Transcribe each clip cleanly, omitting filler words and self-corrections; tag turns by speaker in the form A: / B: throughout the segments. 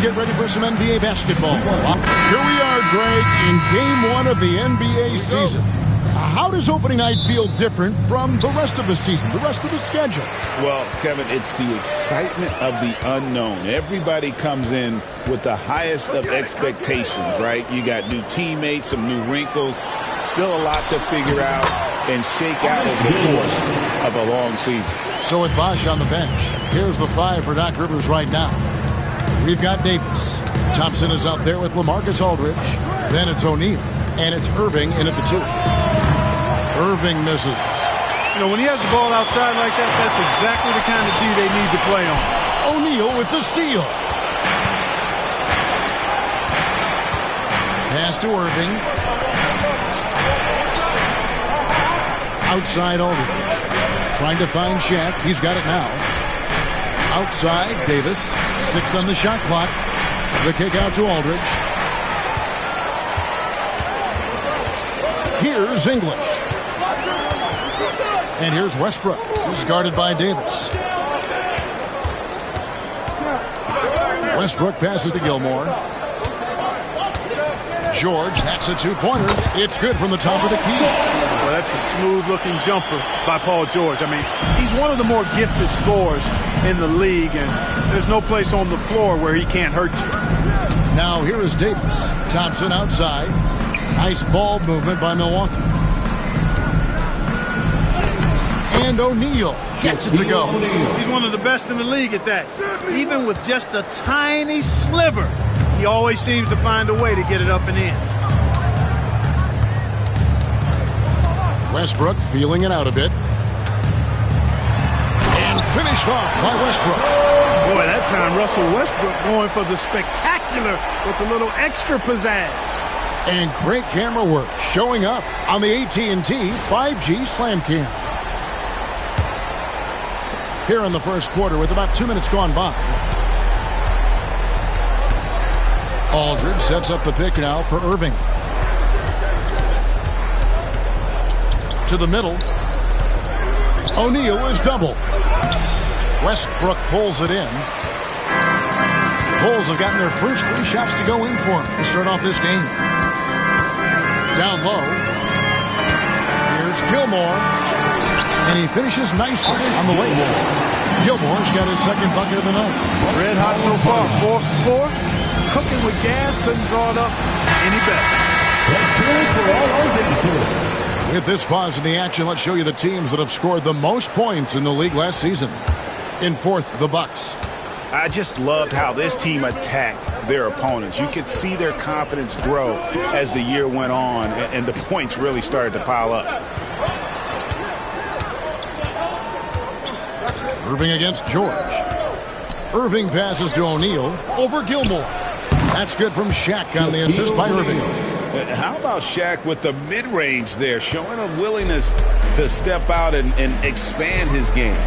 A: get ready for some NBA basketball. Here we are, Greg, in Game 1 of the NBA season. How does opening night feel different from the rest of the season, the rest of the schedule?
B: Well, Kevin, it's the excitement of the unknown. Everybody comes in with the highest of expectations, right? You got new teammates, some new wrinkles, still a lot to figure out and shake out over the course of a long season.
A: So with Bosh on the bench, here's the 5 for Doc Rivers right now. We've got Davis. Thompson is out there with LaMarcus Aldridge. Then it's O'Neal. And it's Irving in at the 2. Irving misses.
C: You know, when he has the ball outside like that, that's exactly the kind of D they need to play on.
A: O'Neal with the steal. Pass to Irving. Outside Aldridge. Trying to find Shaq. He's got it now. Outside Davis. 6 on the shot clock. The kick out to Aldridge. Here's English. And here's Westbrook. He's guarded by Davis. Westbrook passes to Gilmore. George, that's a 2-pointer. It's good from the top of the key.
C: Well, that's a smooth-looking jumper by Paul George. I mean, he's one of the more gifted scorers in the league, and there's no place on the floor where he can't hurt you.
A: Now here is Davis. Thompson outside. Nice ball movement by Milwaukee. And O'Neal gets it to go.
C: He's one of the best in the league at that. Even with just a tiny sliver, he always seems to find a way to get it up and in.
A: Westbrook feeling it out a bit. And finished off by Westbrook.
C: Boy, that time Russell Westbrook going for the spectacular with a little extra pizzazz.
A: And great camera work showing up on the AT&T 5G Slam Cam. Here in the first quarter with about 2 minutes gone by. Aldridge sets up the pick now for Irving. To the middle. O'Neal is double. Westbrook pulls it in. Bulls have gotten their first 3 shots to go in for him to start off this game. Down low. Here's Gilmore. And he finishes nicely on the way. Gilmore's got his second bucket of the night.
C: Red hot so far. 4 for 4. Cooking with gas. Couldn't draw it up any better.
D: That's good for all our visitors.
A: With this pause in the action, let's show you the teams that have scored the most points in the league last season. In fourth, the Bucks.
B: I just loved how this team attacked their opponents. You could see their confidence grow as the year went on, and the points really started to pile up.
A: Irving against George. Irving passes to O'Neal over Gilmore. That's good from Shaq on the assist by Irving.
B: How about Shaq with the mid-range there, showing a willingness to step out and expand his game.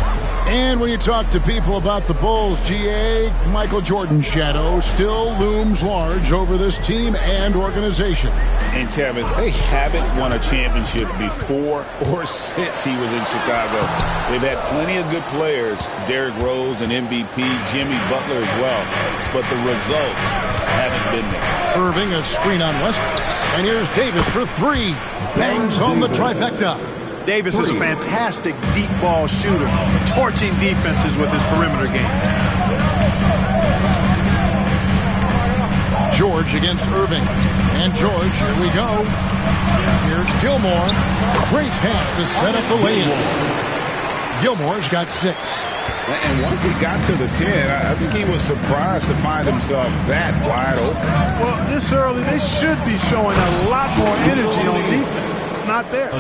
A: And when you talk to people about the Bulls, GA, Michael Jordan's shadow still looms large over this team and organization.
B: And Kevin, they haven't won a championship before or since he was in Chicago. They've had plenty of good players, Derrick Rose and MVP, Jimmy Butler as well, but the results haven't been there.
A: Irving, a screen on Westbrook. And here's Davis for 3. Bangs home the trifecta.
C: Davis is a fantastic deep ball shooter, torching defenses with his perimeter game.
A: George against Irving. And George, here we go. Here's Gilmore. Great pass to set up the lay-in. Gilmore's got 6.
B: And once he got to the 10, I think he was surprised to find himself that wide open.
C: Well, this early, they should be showing a lot more energy on defense. It's not there.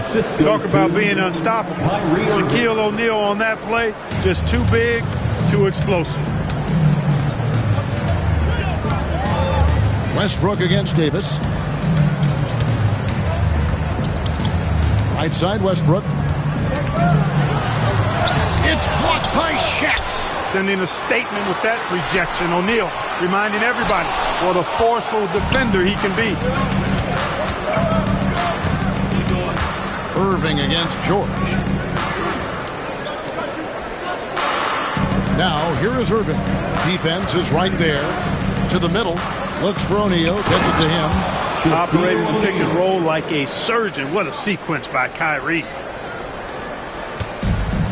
C: Talk about being unstoppable. Shaquille O'Neal on that play, just too big, too explosive.
A: Westbrook against Davis. Right side, Westbrook. It's blocked by Shaq.
C: Sending a statement with that rejection. O'Neal reminding everybody what a forceful defender he can be.
A: Irving against George. Now, here is Irving. Defense is right there. To the middle. Looks for O'Neal. Gets it to him.
C: Operating the pick and roll like a surgeon. What a sequence by Kyrie.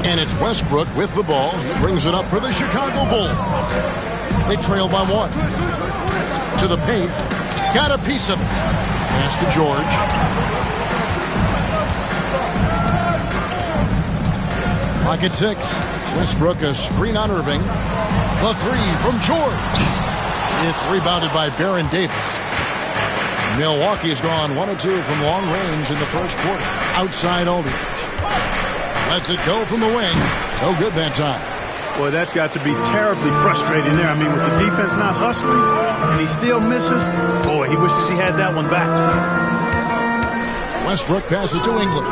A: And it's Westbrook with the ball. He brings it up for the Chicago Bulls. They trail by 1. To the paint. Got a piece of it. Pass to George. Lock at 6. Westbrook a screen on Irving. The 3 from George. It's rebounded by Baron Davis. Milwaukee's gone 1 of 2 from long range in the first quarter. Outside Aldridge. Lets it go from the wing. No good that time.
C: Boy, that's got to be terribly frustrating there. I mean, with the defense not hustling and he still misses, boy, he wishes he had that one back.
A: Westbrook passes to English.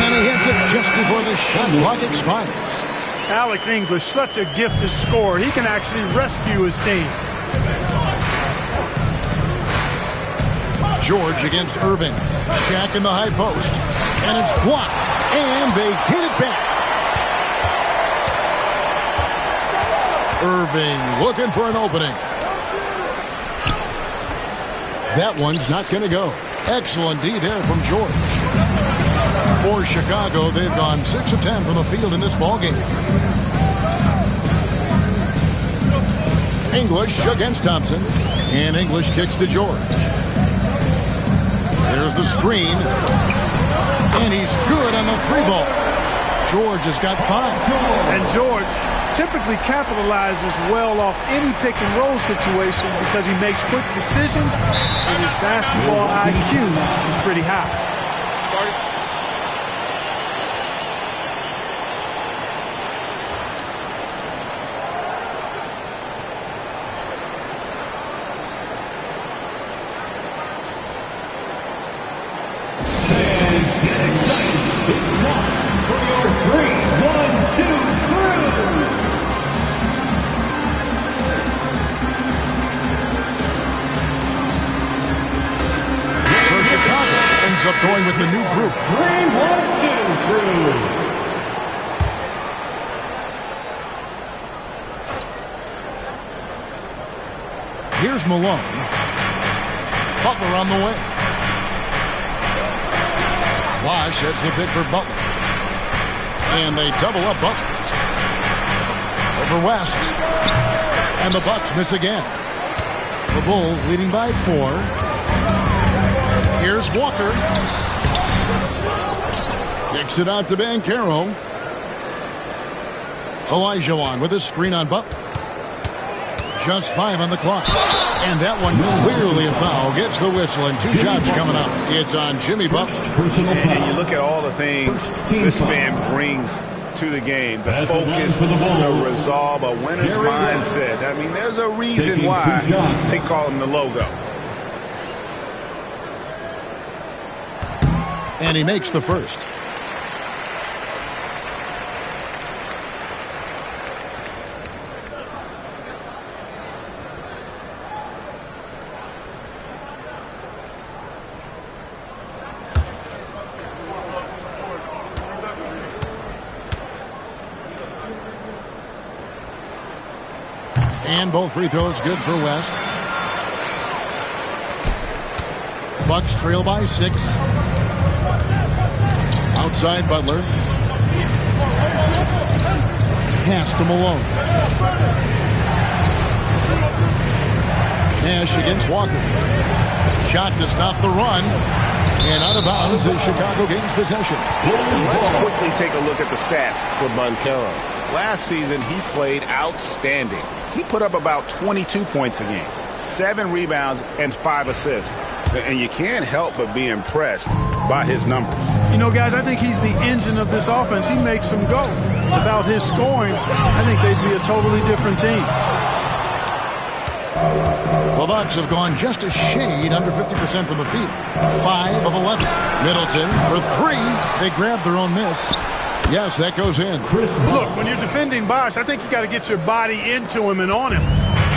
A: And he hits it just before the shot clock expires.
C: Alex English, such a gifted scorer. He can actually rescue his team.
A: George against Irving. Shaq in the high post. And it's blocked. And they get it back. Irving looking for an opening. That one's not going to go. Excellent D there from George. For Chicago, they've gone 6 of 10 from the field in this ballgame. English against Thompson. And English kicks to George. There's the screen. And he's good on the 3-ball. George has got 5.
C: And George typically capitalizes well off any pick and roll situation because he makes quick decisions and his basketball IQ is pretty high.
A: Up going with the new group.
D: 3-1-2 crew.
A: Here's Malone. Butler on the way. Bosh hits the pick for Butler. And they double up Butler. Over West. And the Bucks miss again. The Bulls leading by 4. Here's Walker. Kicks it out to Banchero. Olajuwon with a screen on Butler. Just 5 on the clock. And that one clearly a foul. Gets the whistle and 2 shots coming up. It's on Jimmy Butler.
B: And you look at all the things this man brings to the game. The focus, the resolve, a winner's mindset. I mean, there's a reason why they call him the logo.
A: And he makes the first. And both free throws good for West. Bucks trail by 6. Outside Butler. Pass to Malone. Nash against Walker. Shot to stop the run. And out of bounds as Chicago gains possession.
B: Let's quickly take a look at the stats for Banchero. Last season, he played outstanding. He put up about 22 points a game, 7 rebounds, and 5 assists. And you can't help but be impressed by his numbers.
C: You know, guys, I think he's the engine of this offense. He makes them go. Without his scoring, I think they'd be a totally different team.
A: The Bucks have gone just a shade under 50% from the field. 5 of 11. Middleton for 3. They grab their own miss. Yes, that goes in.
C: Look, when you're defending Bosh, I think you got to get your body into him and on him.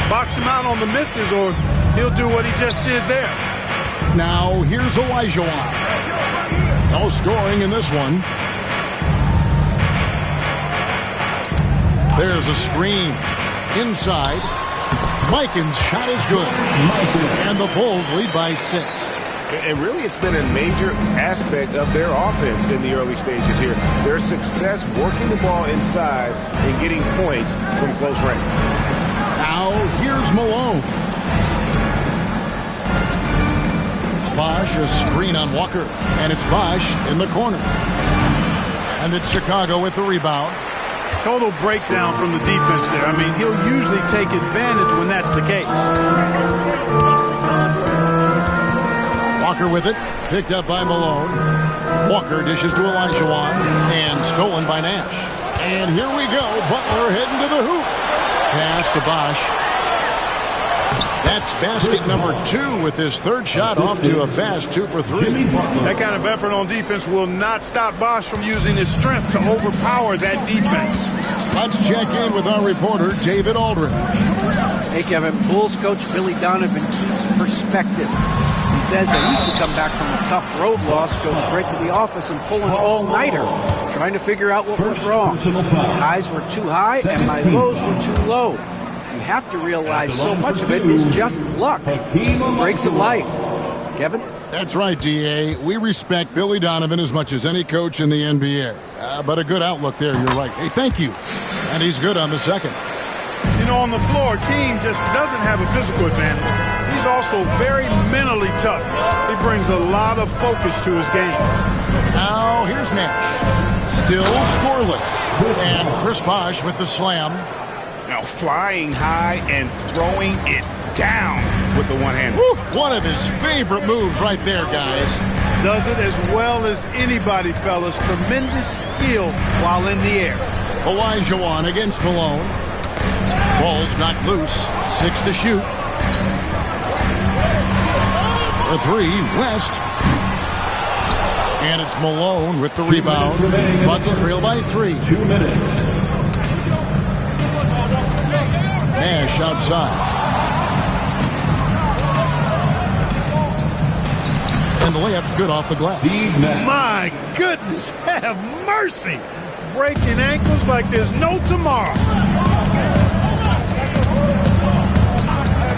C: Box him out on the misses or he'll do what he just did there.
A: Now here's Olajuwon. No scoring in this one. There's a screen. Inside. Mikan's shot is good. And the Bulls lead by 6.
E: And really, it's been a major aspect of their offense in the early stages here. Their success working the ball inside and getting points from close range.
A: Now, here's Malone. Bosh, a screen on Walker. And it's Bosh in the corner. And it's Chicago with the rebound.
C: Total breakdown from the defense there. I mean, he'll usually take advantage when that's the case.
A: Walker with it. Picked up by Malone. Walker dishes to Olajuwon. And stolen by Nash. And here we go. Butler heading to the hoop. Pass to Bosh. That's basket number 2 with his third shot off to a fast 2 for 3.
C: That kind of effort on defense will not stop Bosh from using his strength to overpower that defense.
A: Let's check in with our reporter, David Aldrin.
F: Hey, Kevin. Bulls coach Billy Donovan keeps perspective. He says I used to come back from a tough road loss, go straight to the office and pull an all-nighter, trying to figure out what went wrong. My highs were too high and my lows were too low. You have to realize so much of it is just luck. Breaks of life. Kevin?
A: That's right, D.A. We respect Billy Donovan as much as any coach in the NBA. But a good outlook there, you're right. Hey, thank you. And he's good on the second.
C: You know, on the floor, Keem just doesn't have a physical advantage. He's also very mentally tough. He brings a lot of focus to his game.
A: Now, here's Nash. Still scoreless. And Chris Bosh with the slam.
B: Now flying high and throwing it down with the one-hand.
A: One of his favorite moves right there, guys.
C: Does it as well as anybody, fellas. Tremendous skill while in the air.
A: Olajuwon against Malone. Ball's knocked loose. 6 to shoot. For 3, West. And it's Malone with the rebound. Bucks trail by 3.
D: 2 minutes.
A: Nash outside. And the layup's good off the glass.
C: My goodness, have mercy. Breaking ankles like there's no tomorrow.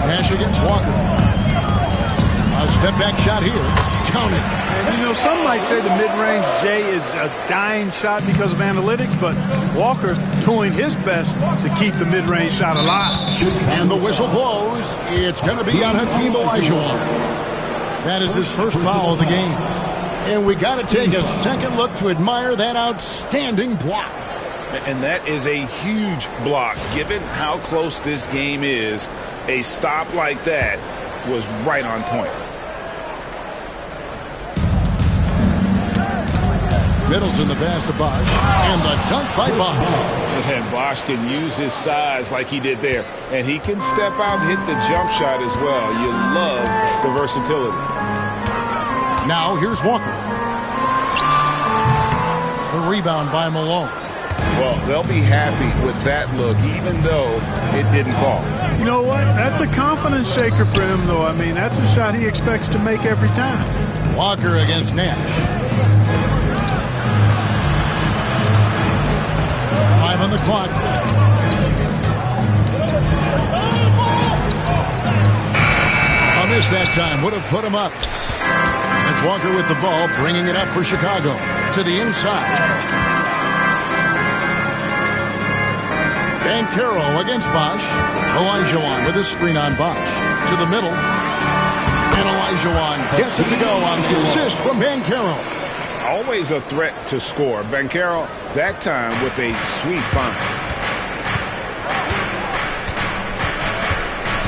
A: Nash against Walker. A step-back shot here. Count it.
C: And, you know, some might say the mid-range J is a dying shot because of analytics, but Walker doing his best to keep the mid-range shot alive.
A: And the whistle blows. It's going to be on Hakeem Olajuwon. That is his first foul of the game. And we got to take a second look to admire that outstanding block.
B: And that is a huge block. Given how close this game is, a stop like that was right on point.
A: Middleton the pass to Bosh. And the dunk by Bosh.
B: And Bosh can use his size like he did there. And he can step out and hit the jump shot as well. You love the versatility.
A: Now here's Walker. The rebound by Malone.
B: Well, they'll be happy with that look, even though it didn't fall.
C: You know what? That's a confidence shaker for him, though. I mean, that's a shot he expects to make every time.
A: Walker against Nash. 5 on the clock. A miss that time. Would have put him up. It's Walker with the ball, bringing it up for Chicago. To the inside. Banchero against Bosh. Olajuwon with a screen on Bosh. To the middle. And Olajuwon gets it to go on the assist from Banchero.
B: Always a threat to score. Banchero, that time with a sweet find.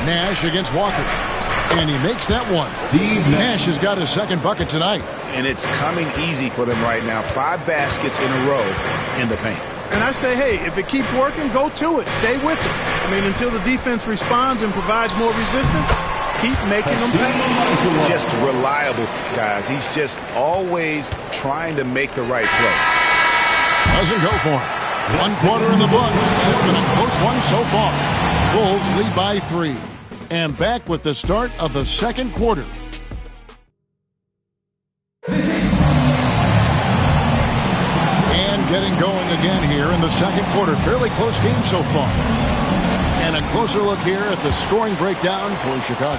A: Nash against Walker. And he makes that one. Nash has got his second bucket tonight.
B: And it's coming easy for them right now. 5 baskets in a row in the paint.
C: And I say, hey, if it keeps working, go to it. Stay with it. I mean, until the defense responds and provides more resistance, keep making them pay.
B: Just reliable, guys. He's just always trying to make the right play.
A: Doesn't go for him. 1 quarter in the books, and it's been a close one so far. Bulls lead by 3. And back with the start of the second quarter. getting going again here in the second quarter. Fairly close game so far. And a closer look here at the scoring breakdown for Chicago.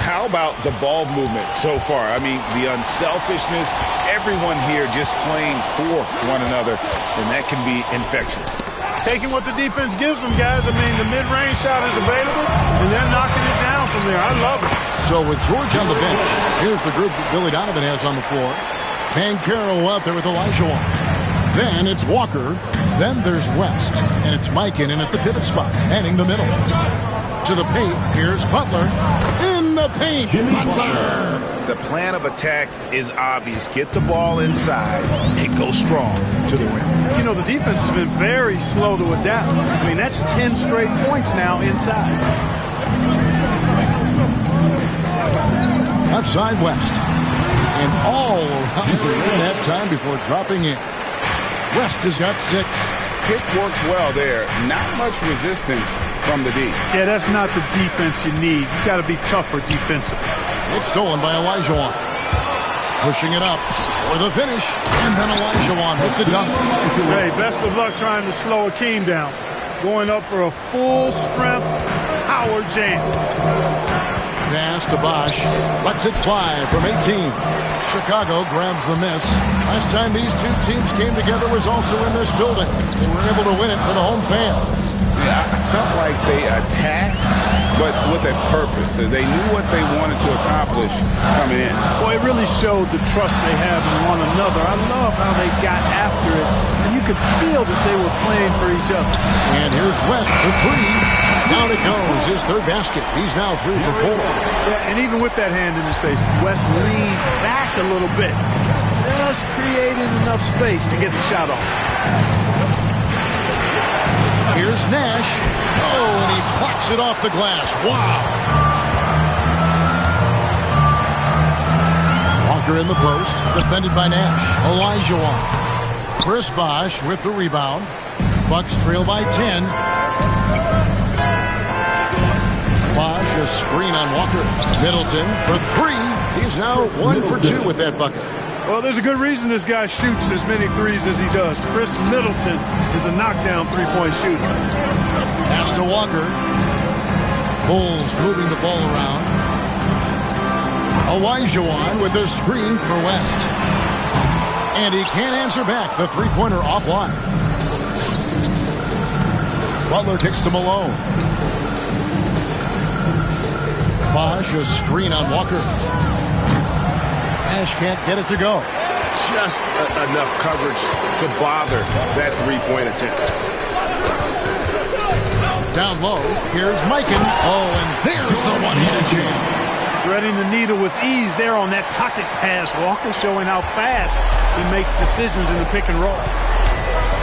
B: How about the ball movement so far? I mean, the unselfishness, everyone here just playing for one another, and that can be infectious.
C: Taking what the defense gives them, guys. I mean, the mid-range shot is available, and they're knocking it down from there. I love it.
A: So with George on the bench, here's the group that Billy Donovan has on the floor. Pancaro out there with Elijah. Then it's Walker. Then there's West. And it's Mikan in at the pivot spot, heading the middle. To the paint, here's Butler. In the paint, Butler.
B: The plan of attack is obvious. Get the ball inside and go strong to the rim.
C: You know, the defense has been very slow to adapt. I mean, that's 10 straight points now inside.
A: Left side, West. And all around the rim that time before dropping in. West has got 6.
B: Pick works well there. Not much resistance from the D.
C: Yeah, that's not the defense you need. You got to be tougher defensively.
A: It's stolen by Elijah. Pushing it up for the finish. And then Elijah with the dunk.
C: Hey, best of luck trying to slow Akeem down. Going up for a full-strength power jam.
A: Pass to Bosch. Lets it fly from 18. Chicago grabs the miss. Last time these two teams came together was also in this building. They were able to win it for the home fans.
B: Yeah, I felt like they attacked, but with a purpose. They knew what they wanted to accomplish coming in.
C: Boy, it really showed the trust they have in one another. I love how they got after it, and you could feel that they were playing for each other.
A: And here's West for 3. Down it goes, his third basket. He's now 3 for 4.
C: Yeah, and even with that hand in his face, West leans back a little bit. Just created enough space to get the shot off.
A: Here's Nash. Oh, and he plucks it off the glass. Wow. Walker in the post, defended by Nash. Elijah. Chris Bosh with the rebound. Bucks trail by 10. Bosh, a screen on Walker. Middleton for 3. He's now 1 for 2 with that bucket.
C: Well, there's a good reason this guy shoots as many threes as he does. Chris Middleton is a knockdown three-point shooter.
A: Pass to Walker. Bulls moving the ball around. Elijah with a screen for West. And he can't answer back. The three-pointer offline. Butler kicks to Malone. Bosh, a screen on Walker. Nash can't get it to go.
E: Just enough coverage to bother that three-point attempt.
A: Down low, here's Mikan. Oh, and there's the one-handed jam.
C: Threading the needle with ease there on that pocket pass. Walker showing how fast he makes decisions in the pick and roll.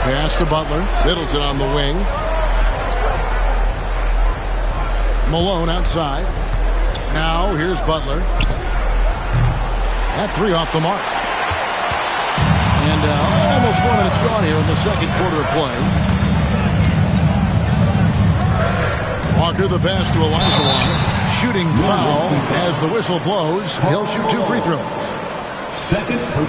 A: Pass to Butler. Middleton on the wing. Malone outside. Now here's Butler. That 3 off the mark. And almost 4 minutes gone here in the second quarter of play. Walker the pass to Elijah. Shooting foul as the whistle blows. He'll shoot 2 free throws.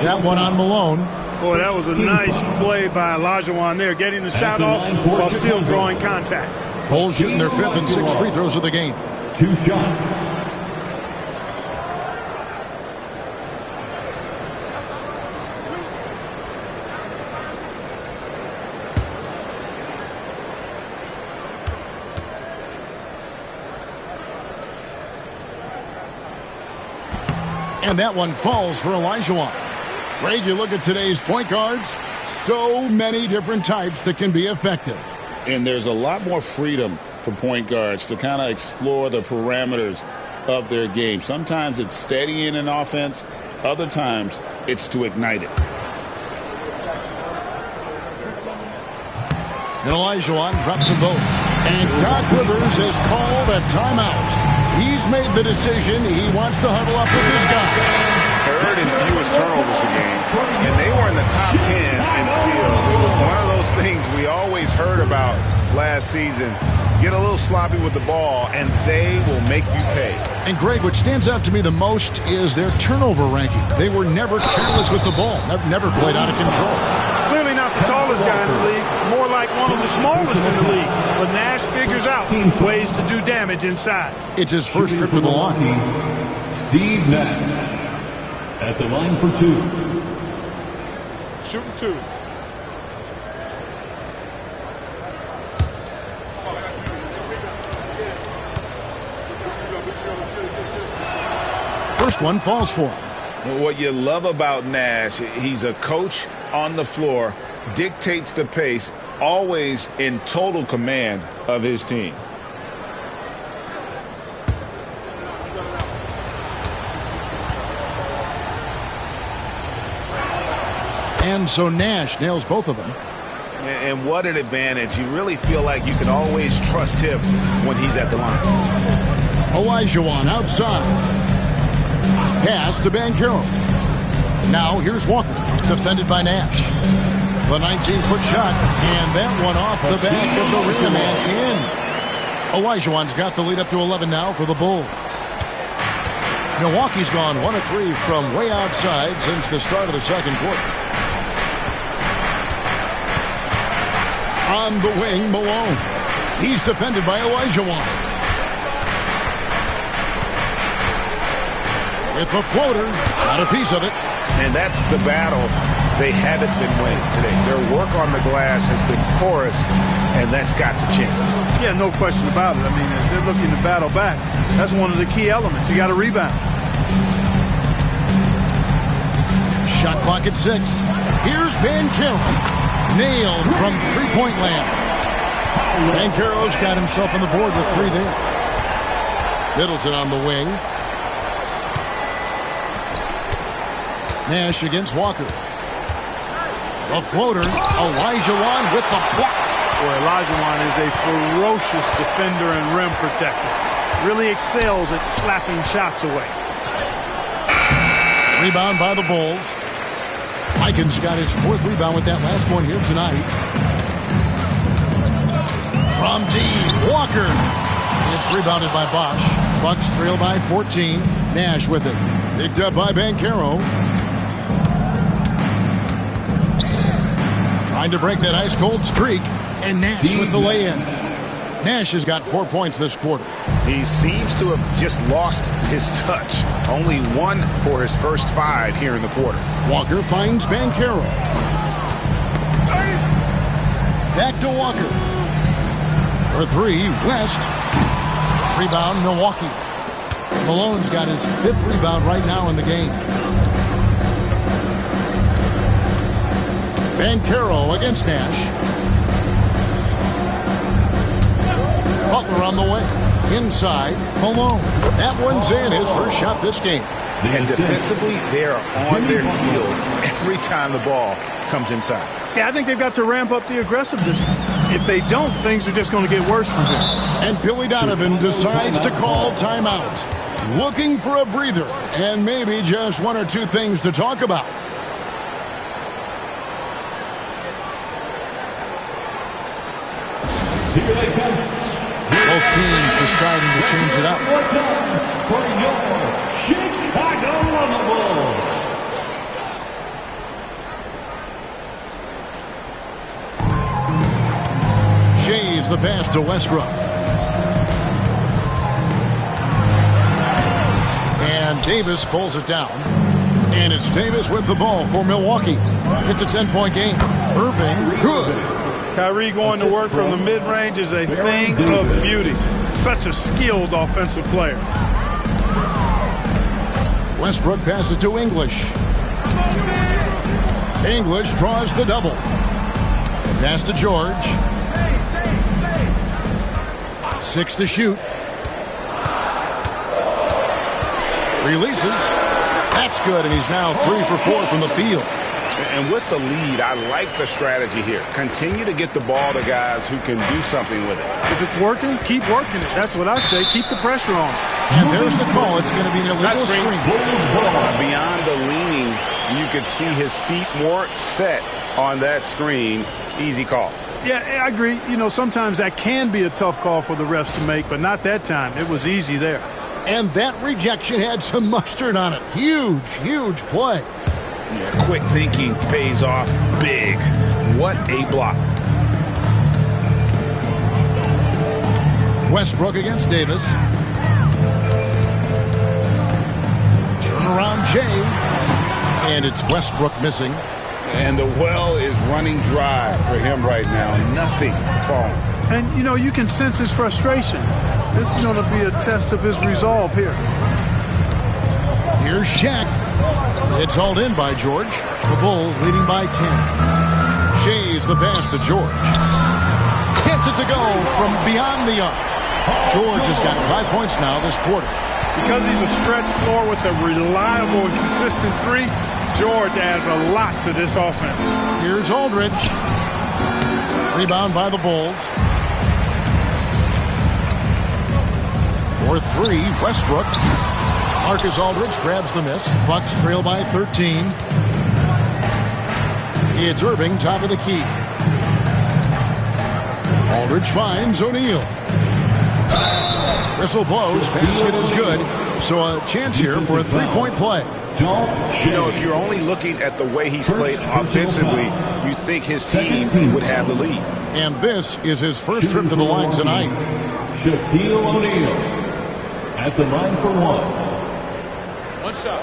A: That one on Malone.
C: Boy, that was a nice play by Olajuwon there, getting the shot off while still drawing contact.
A: Bulls shooting their 5th and 6th free throws of the game.
D: 2 shots.
A: And that one falls for Elijah. Greg, you look at today's point guards, so many different types that can be effective.
B: And there's a lot more freedom for point guards to kind of explore the parameters of their game. Sometimes it's steadying an offense. Other times it's to ignite it.
A: And Elijah drops them both. And Doc Rivers has called a timeout. He's made the decision. He wants to huddle up with this guy.
E: Third and fewest turnovers a game. And they were in the top 10 in steal. It was one of those things we always heard about last season. Get a little sloppy with the ball, and they will make you pay.
A: And, Greg, what stands out to me the most is their turnover ranking. They were never careless with the ball. Never played out of control.
C: Clearly not the tallest guy in the league, more like one of the smallest in the league. But Nash figures out ways to do damage inside.
A: It's his first trip to the line.
D: Steve Nash at the line for 2.
E: Shooting 2.
A: First one falls for him.
B: What you love about Nash, he's a coach on the floor, dictates the pace, always in total command of his team.
A: And so Nash nails both of them.
B: And what an advantage. You really feel like you can always trust him when he's at the line.
A: Olajuwon outside. Pass to Banchero. Now here's Walker, defended by Nash. The 19-foot shot, and that one off the back of the rim and in. Olajuwon's got the lead up to 11 now for the Bulls. Milwaukee's gone 1 of 3 from way outside since the start of the second quarter. On the wing, Malone. He's defended by Olajuwon. With the floater, got a piece of it.
E: And that's the battle they haven't been winning today. Their work on the glass has been porous, and that's got to change.
C: Yeah, no question about it. I mean, if they're looking to battle back, that's one of the key elements. You got to rebound.
A: Shot clock at 6. Here's Banchero. Nailed from three-point land. Banchero's got himself on the board with 3 there. Middleton on the wing. Nash against Walker. The floater. Olajuwon with the block.
C: Boy, Olajuwon is a ferocious defender and rim protector. Really excels at slapping shots away.
A: Rebound by the Bulls. Mikan's got his 4th rebound with that last one here tonight. From deep, Walker. It's rebounded by Bosch. Bucks trail by 14. Nash with it. Picked up by Banchero. Trying to break that ice-cold streak. And Nash with the lay-in. Nash has got 4 points this quarter.
E: He seems to have just lost his touch. Only 1 for his first 5 here in the quarter.
A: Walker finds Banchero. Back to Walker. For 3, West. Rebound, Milwaukee. Malone's got his 5th rebound right now in the game. Banchero against Nash. Butler on the way. Inside, Malone. That one's in. His first shot this game.
E: And defensively, they are on their heels every time the ball comes inside.
C: Yeah, I think they've got to ramp up the aggressiveness. If they don't, things are just going to get worse from here.
A: And Billy Donovan decides to call timeout. Looking for a breather and maybe just 1 or 2 things to talk about.
D: Here they come.
A: Both teams deciding to change it up.
D: One time for your Chicago Bulls.
A: Shays the pass to Westbrook. And Davis pulls it down. And it's Davis with the ball for Milwaukee. It's a 10-point game. Irving, good.
C: Kyrie going to work from the mid-range is a thing of beauty. Such a skilled offensive player.
A: Westbrook passes to English. English draws the double. Pass to George. 6 to shoot. Releases. That's good, and he's now 3 for 4 from the field.
E: And with the lead, I like the strategy here. Continue to get the ball to guys who can do something with it.
C: If it's working, keep working it. That's what I say. Keep the pressure on.
A: And there's the call. It's going to be an illegal screen.
E: Beyond the leaning, you could see his feet more set on that screen. Easy call.
C: Yeah, I agree. You know, sometimes that can be a tough call for the refs to make, but not that time. It was easy there.
A: And that rejection had some mustard on it. Huge, huge play.
B: Yeah, quick thinking pays off big. What a block.
A: Westbrook against Davis. Turnaround Jay. And it's Westbrook missing.
B: And the well is running dry for him right now. Nothing falling.
C: And, you know, you can sense his frustration. This is going to be a test of his resolve here.
A: Here's Shaq. It's hauled in by George. The Bulls leading by 10. Shays the pass to George. Gets it to go from beyond the arc. George has got 5 points now this quarter.
C: Because he's a stretch floor with a reliable and consistent three, George adds a lot to this offense.
A: Here's Aldridge. Rebound by the Bulls. For three, Westbrook. Marcus Aldridge grabs the miss. Bucks trail by 13. It's Irving, top of the key. Aldridge finds O'Neal. Whistle blows. Basket is good. So a chance here for a three-point play.
E: You know, if you're only looking at the way he's played offensively, you think his team would have the lead.
A: And this is his first trip to the line tonight.
D: Shaquille O'Neal at the line for one.
E: One shot.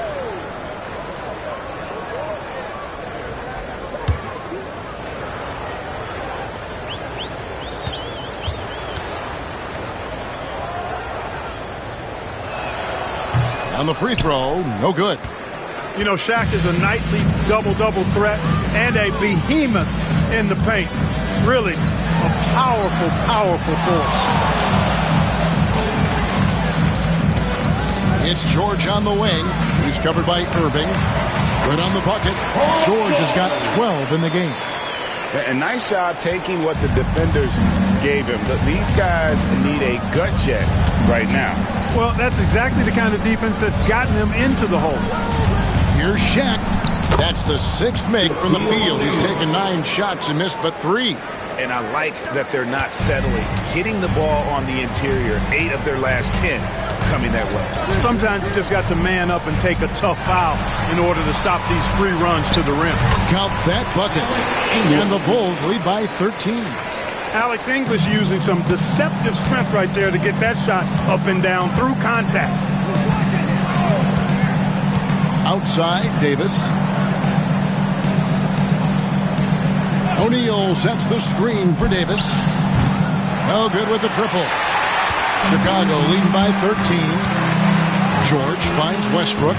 A: On the free throw, no good.
C: You know, Shaq is a nightly double-double threat and a behemoth in the paint. Really a powerful, powerful force.
A: It's George on the wing. He's covered by Irving. Good on the bucket. George has got 12 in the game.
E: A nice job taking what the defenders gave him. These guys need a gut check right now.
C: Well, that's exactly the kind of defense that's gotten them into the hole.
A: Here's Shaq. That's the sixth make from the field. He's taken 9 shots and missed but 3.
E: And I like that they're not settling. Hitting the ball on the interior, 8 of their last 10 coming that way.
C: Sometimes you just got to man up and take a tough foul in order to stop these free runs to the rim.
A: Count that bucket. And the Bulls lead by 13.
C: Alex English using some deceptive strength right there to get that shot up and down through contact.
A: Outside, Davis. O'Neal sets the screen for Davis. No good with the triple. Chicago leading by 13. George finds Westbrook.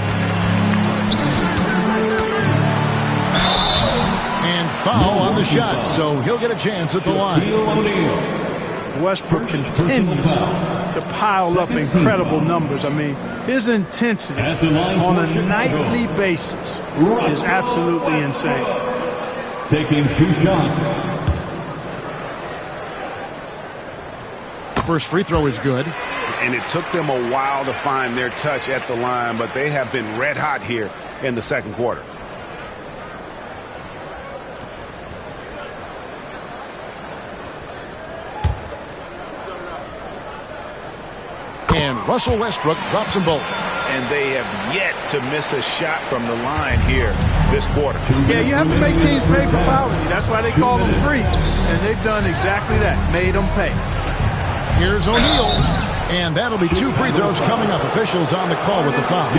A: And foul on the shot, so he'll get a chance at the line.
C: Westbrook continues to pile up incredible numbers. I mean, his intensity on a nightly basis is absolutely insane.
D: Taking 2 shots.
A: First free throw is good.
E: And it took them a while to find their touch at the line, but they have been red hot here in the second quarter.
A: And Russell Westbrook drops them both.
E: And they have yet to miss a shot from the line here this quarter.
C: Yeah, you have to make teams pay for fouling you. That's why they call them free. And they've done exactly that, made them pay.
A: Here's O'Neal. And that'll be 2 free throws coming up. Officials on the call with the foul.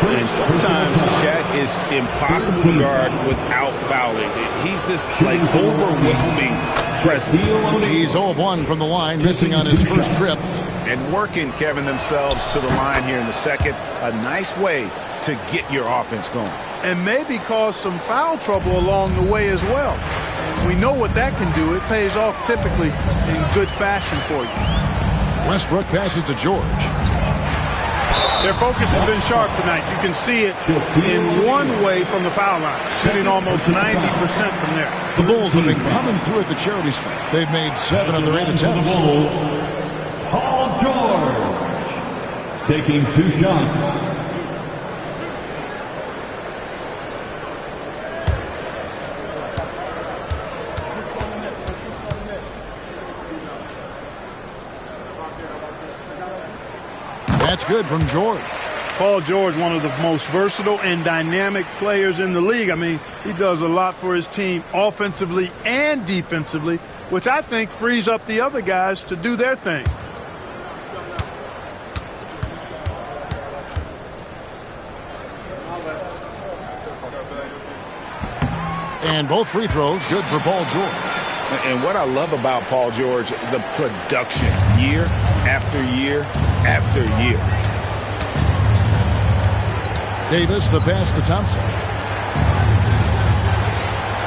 E: And sometimes Shaq is impossible to guard without fouling. He's this, like, overwhelming presence.
A: He's 0 of 1 from the line, missing on his first trip.
E: And working, Kevin, themselves to the line here in the second. A nice way to get your offense going.
C: And maybe cause some foul trouble along the way as well. We know what that can do. It pays off typically in good fashion for you.
A: Westbrook passes to George.
C: Their focus has been sharp tonight. You can see it in one way from the foul line, shooting almost 90% from there.
A: The Bulls have been coming through at the charity stripe. They've made 7 of their 8 attempts.
D: Paul George taking 2 shots.
A: That's good from George.
C: Paul George, one of the most versatile and dynamic players in the league. I mean, he does a lot for his team offensively and defensively, which I think frees up the other guys to do their thing.
A: And both free throws good for Paul George.
B: And what I love about Paul George, the production, year after year after year.
A: Davis, the pass to Thompson.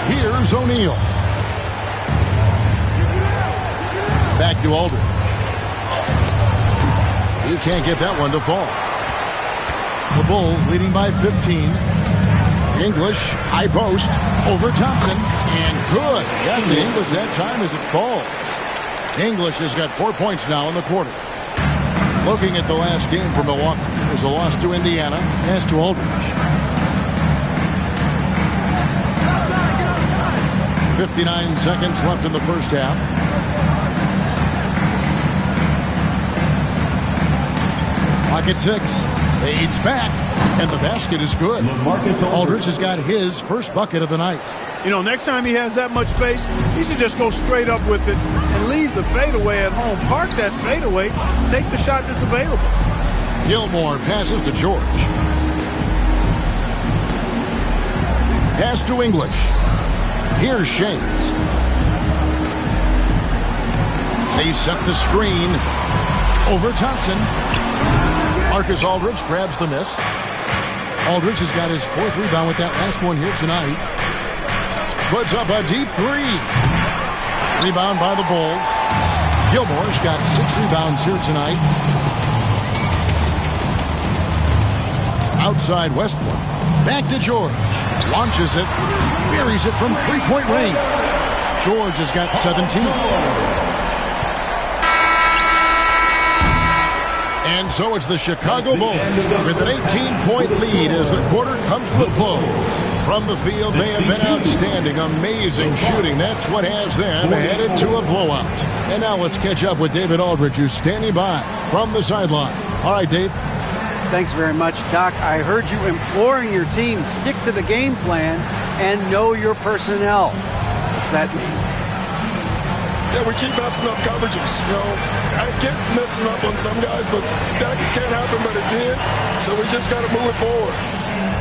A: Here's O'Neal. Back to Aldridge. He can't get that one to fall. The Bulls leading by 15. English, high post, over Thompson, and good. Got the English that time as it falls. English has got 4 points now in the quarter. Looking at the last game for Milwaukee, there's a loss to Indiana, pass to Aldridge. 59 seconds left in the first half. Pocket 6, fades back, and the basket is good. Aldridge has got his first bucket of the night.
C: You know, next time he has that much space, he should just go straight up with it and leave the fadeaway at home. Park that fadeaway, take the shot that's available.
A: Gilmore passes to George. Pass to English. Here's Shades. They set the screen over Thompson. Marcus Aldridge grabs the miss. Aldridge has got his 4th rebound with that last one here tonight. Puts up a deep 3. Rebound by the Bulls. Gilmore's got 6 rebounds here tonight. Outside Westbrook. Back to George. Launches it. Buries it from 3-point range. George has got 17. And so it's the Chicago Bulls with an 18-point lead as the quarter comes to a close. From the field, they have been outstanding. Amazing shooting. That's what has them headed to a blowout. And now let's catch up with David Aldridge, who's standing by from the sideline. All right, Dave.
F: Thanks very much, Doc. I heard you imploring your team, stick to the game plan and know your personnel. What's that mean?
G: Yeah, we keep messing up coverages. You know, I get messing up on some guys, but that can't happen, but it did. So we just got to move it forward.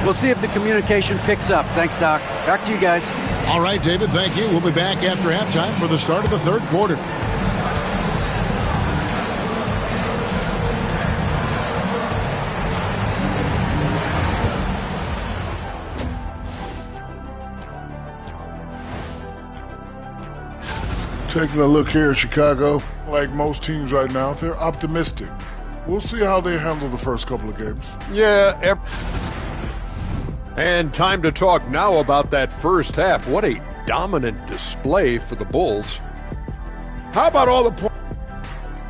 F: We'll see if the communication picks up. Thanks, Doc. Back to you guys.
A: All right, David, thank you. We'll be back after halftime for the start of the third quarter.
H: Taking a look here at Chicago, like most teams right now, they're optimistic. We'll see how they handle the first couple of games.
I: Yeah. And time to talk now about that first half. What a dominant display for the Bulls. How about all the points?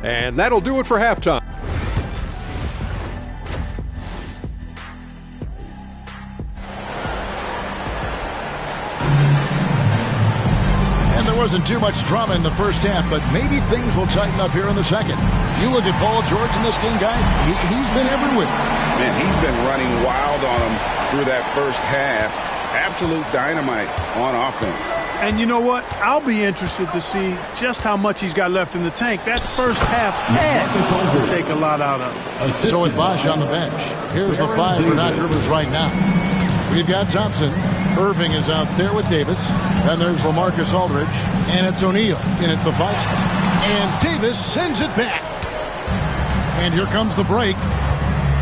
I: And that'll do it for halftime.
A: There wasn't too much drama in the first half, but maybe things will tighten up here in the second. You look at Paul George in this game, guy, he's been everywhere.
B: Man, he's been running wild on him through that first half. Absolute dynamite on offense.
C: And you know what? I'll be interested to see just how much he's got left in the tank. That first half had to take a lot out of him.
A: So with Bosch on the bench, here's the 5 for Doc Rivers right now. We've got Thompson. Irving is out there with Davis. And there's LaMarcus Aldridge. And it's O'Neal in at the 5 spot. And Davis sends it back. And here comes the break.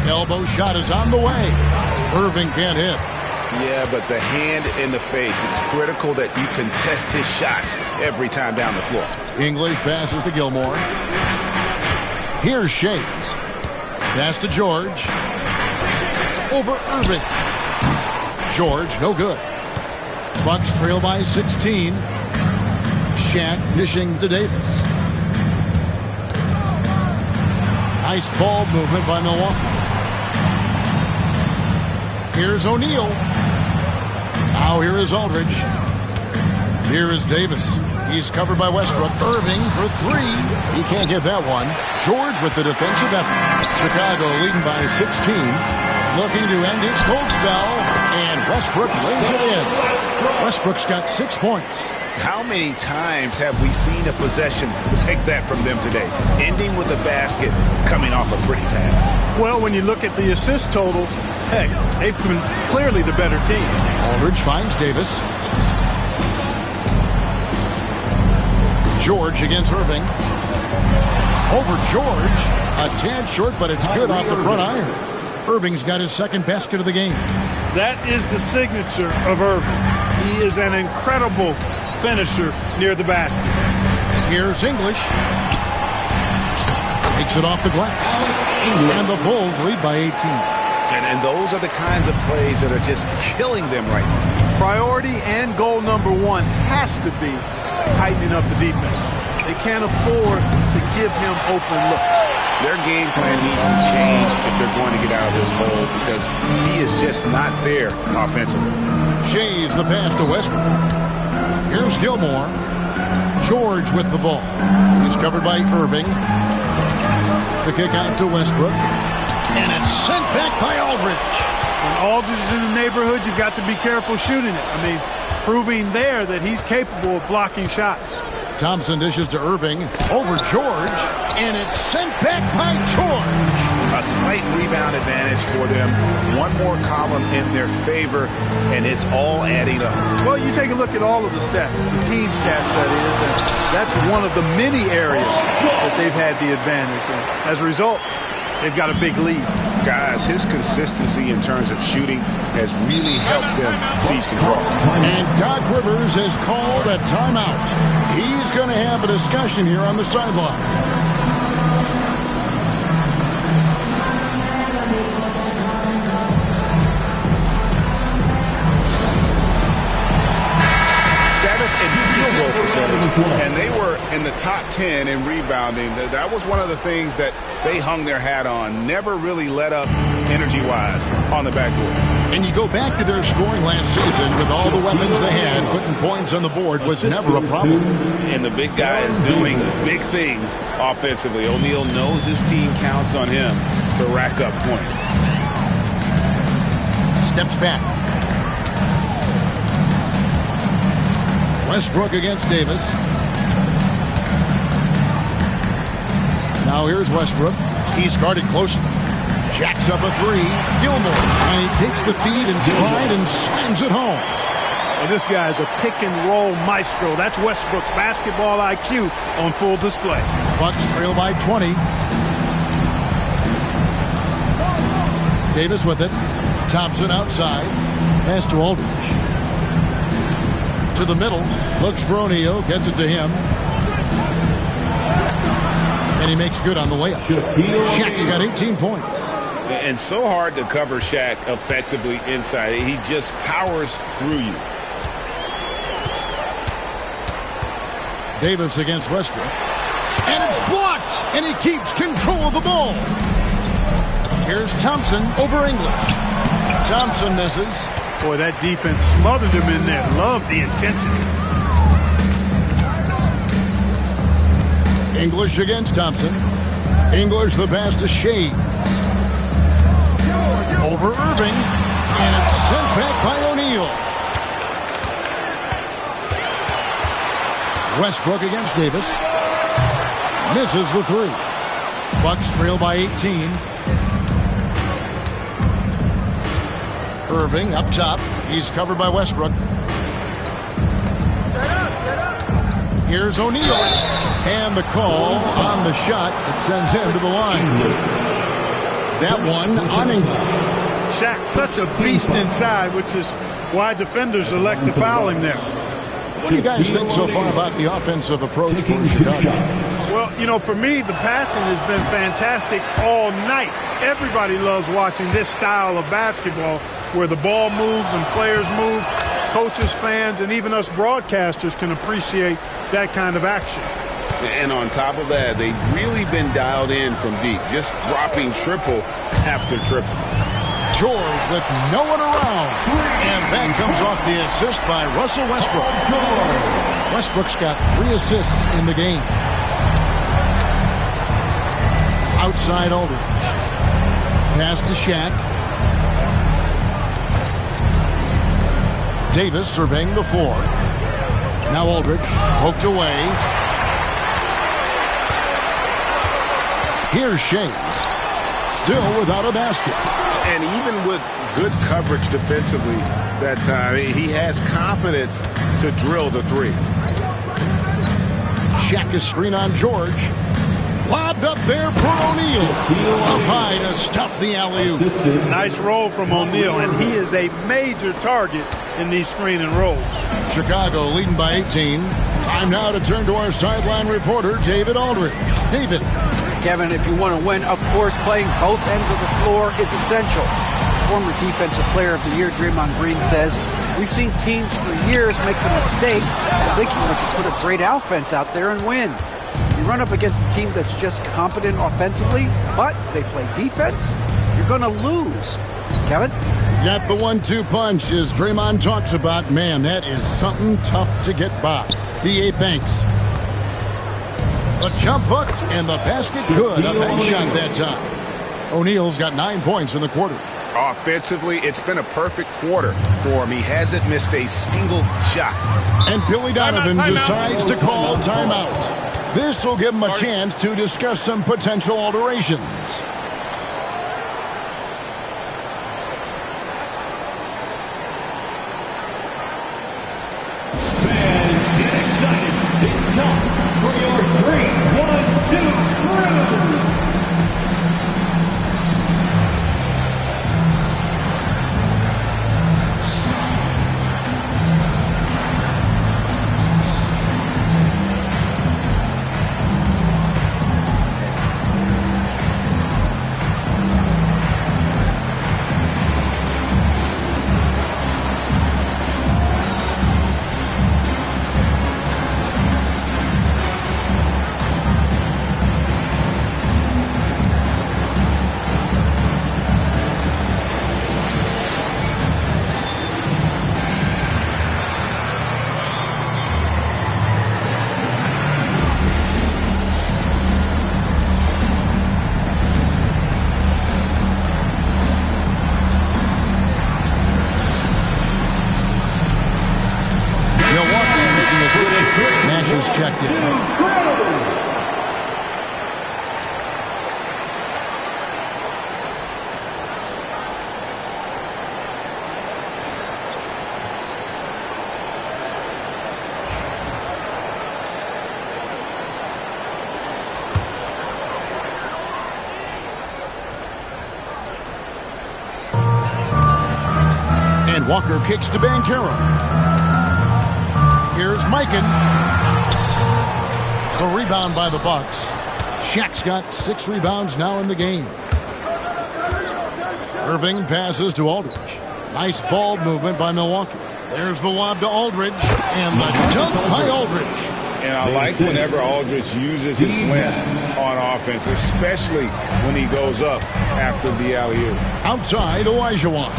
A: Elbow shot is on the way. Irving can't hit.
B: Yeah, but the hand in the face, it's critical that you contest his shots every time down the floor.
A: English passes to Gilmore. Here's Shades. Pass to George. Over Irving. George, no good. Bucks trail by 16. Shaq dishing to Davis. Nice ball movement by Milwaukee. Here's O'Neal. Now here is Aldridge. Here is Davis. He's covered by Westbrook. Irving for three. He can't get that one. George with the defensive effort. Chicago leading by 16. Looking to end his cold spell. And Westbrook lays it in. Westbrook's got 6 points.
B: How many times have we seen a possession like that from them today? Ending with a basket, coming off a pretty pass.
C: Well, when you look at the assist totals, heck, they've been clearly the better team.
A: Aldridge finds Davis. George against Irving. Over George. A tad short, but it's good off the front iron. Irving's got his second basket of the game.
C: That is the signature of Irving. He is an incredible finisher near the basket.
A: Here's English. Takes it off the glass. And the Bulls lead by 18.
B: And those are the kinds of plays that are just killing them right now.
C: Priority and goal number one has to be tightening up the defense. They can't afford to give him open looks.
B: Their game plan needs to change if they're going to get out of this hole because he is just not there offensively.
A: Shays the pass to Westbrook. Here's Gilmore. George with the ball. He's covered by Irving. The kick out to Westbrook. And it's sent back by Aldridge.
C: When Aldridge is in the neighborhood, you've got to be careful shooting it. I mean, proving there that he's capable of blocking shots.
A: Thompson dishes to Irving. Over George. And it's sent back by George.
B: A slight rebound advantage for them. One more column in their favor, and it's all adding up.
C: Well, you take a look at all of the stats, the team stats, that is, and that's one of the many areas that they've had the advantage. And as a result, they've got a big lead.
B: Guys, his consistency in terms of shooting has really helped them seize control.
A: And Doc Rivers has called a timeout. He's going to have a discussion here on the sideline.
B: And they were in the top 10 in rebounding. That was one of the things that they hung their hat on. Never really let up energy-wise on the backboard.
A: And you go back to their scoring last season with all the weapons they had, putting points on the board was never a problem.
B: And the big guy is doing big things offensively. O'Neal knows his team counts on him to rack up points.
A: Steps back. Westbrook against Davis. Now here's Westbrook. He's guarded closely. Jacks up a three. Gilmore. And he takes the feed in stride and slams it home.
C: Well, this guy's a pick and roll maestro. That's Westbrook's basketball IQ on full display.
A: Bucks trail by 20. Davis with it. Thompson outside. Pass to Aldridge. To the middle, looks for O'Neal, gets it to him. And he makes good on the layup. Shaq's got 18 points.
B: And so hard to cover Shaq effectively inside. He just powers through you.
A: Davis against Westbrook. And it's blocked! And he keeps control of the ball. Here's Thompson over English. Thompson misses.
C: Boy, that defense smothered him in there. Love the intensity.
A: English against Thompson. English the pass to Shays. Over Irving. And it's sent back by O'Neal. Westbrook against Davis. Misses the three. Bucks trail by 18. Irving up top. He's covered by Westbrook. Here's O'Neal. And the call on the shot that sends him to the line. That one on English.
C: Shaq, such a beast inside, which is why defenders elect to foul him there.
A: What do you guys think so far about the offensive approach for Chicago?
C: Well, you know, for me, the passing has been fantastic all night. Everybody loves watching this style of basketball where the ball moves and players move. Coaches, fans, and even us broadcasters can appreciate that kind of action.
B: And on top of that, they've really been dialed in from deep, just dropping triple after triple.
A: George with no one around. And that that comes off the assist by Russell Westbrook. Westbrook's got 3 assists in the game. Outside Aldridge. Pass to Shaq. Davis surveying the floor. Now Aldridge poked away. Here's Shays. Still without a basket.
E: And even with good coverage defensively that time, he has confidence to drill the 3.
A: Shaq is screen on George. Lobbed up there for O'Neal. Up high to stuff the alley-oop.
C: Nice roll from O'Neal, and he is a major target in these screen and rolls.
A: Chicago leading by 18. Time now to turn to our sideline reporter, David Aldridge. David.
F: Kevin, if you want to win, of course, playing both ends of the floor is essential. Former Defensive Player of the Year, Draymond Green, says, we've seen teams for years make the mistake of thinking we can put a great offense out there and win. You run up against a team that's just competent offensively, but they play defense, you're going to lose. Kevin?
A: Got the 1-2 punch as Draymond talks about. Man, that is something tough to get by. DA thanks. A jump hook and the basket good. A bank shot that time. O'Neal's got 9 points in the quarter.
E: Offensively, it's been a perfect quarter for him. He hasn't missed a single shot.
A: And Billy Donovan decides to call timeout. This will give him a chance to discuss some potential alterations.
D: Fans, get excited. It's time for your 3-1-2 drill.
A: Checked in. And Walker kicks to Banchero. Here's Mikan. A rebound by the Bucks. Shaq's got 6 rebounds now in the game. Irving passes to Aldridge. Nice ball movement by Milwaukee. There's the lob to Aldridge. And the dunk by Aldridge.
E: And I like whenever Aldridge uses his length on offense, especially when he goes up after the alley-oop.
A: Outside, Olajuwon.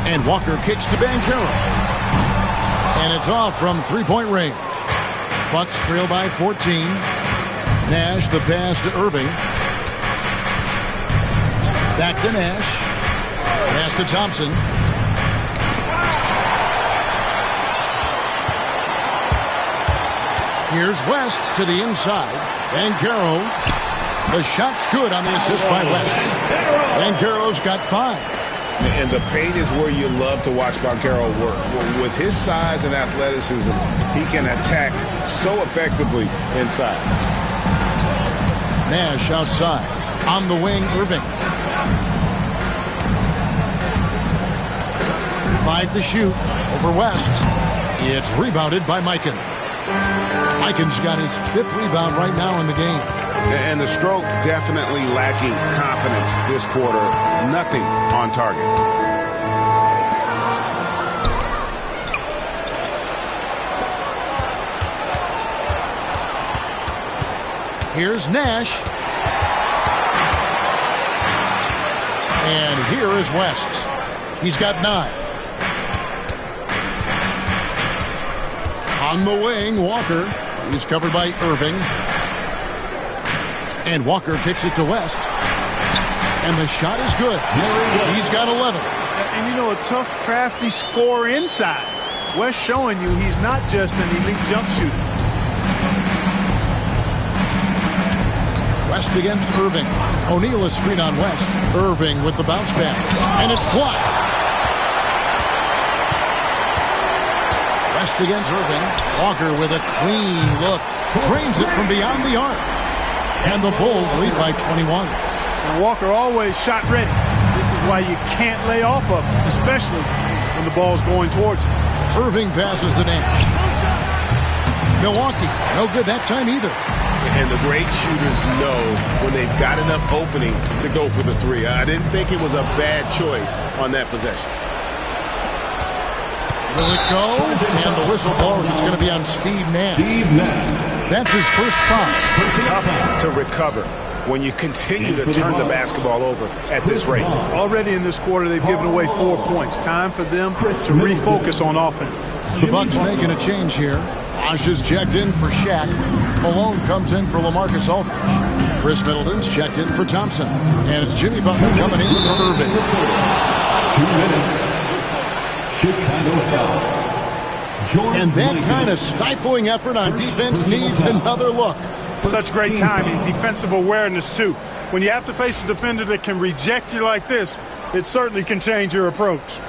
A: And Walker kicks to Banchero. And it's off from three-point range. Bucks trail by 14. Nash the pass to Irving. Back to Nash. Pass to Thompson. Here's West to the inside. Banchero. The shot's good on the assist by West. Banchero's got 5.
E: And the paint is where you love to watch Banchero work. With his size and athleticism, he can attack so effectively inside.
A: Nash outside. On the wing, Irving. 5 to shoot over West. It's rebounded by Mikan. Mikan's got his 5th rebound right now in the game.
E: And the stroke definitely lacking confidence this quarter. Nothing on target.
A: Here's Nash. And here is West. He's got 9. On the wing, Walker. He's covered by Irving. And Walker kicks it to West. And the shot is good. He's got 11.
C: And you know, a tough, crafty scorer inside. West showing you he's not just an elite jump shooter.
A: West against Irving. O'Neal is screen on West. Irving with the bounce pass. And it's blocked. West against Irving. Walker with a clean look. Drains it from beyond the arc. And the Bulls lead by 21.
C: And Walker always shot ready. This is why you can't lay off of him, especially when the ball's going towards him.
A: Irving passes to Nash. Milwaukee, no good that time either.
E: And the great shooters know when they've got enough opening to go for the three. I didn't think it was a bad choice on that possession.
A: Will it go? And the whistle blows. It's going to be on Steve Nash. That's his first foul.
E: Tough to recover when you continue to turn the basketball over at this rate.
C: Already in this quarter, they've given away 4 points. Time for them to refocus on offense.
A: The Bucks making a change here. Osh is checked in for Shaq. Malone comes in for LaMarcus Aldridge. Chris Middleton's checked in for Thompson. And it's Jimmy Butler coming in for Irving.
D: 2 minutes. Chicago foul.
A: And that kind of stifling effort on defense needs another look.
C: Such great timing, defensive awareness, too. When you have to face a defender that can reject you like this, it certainly can change your approach.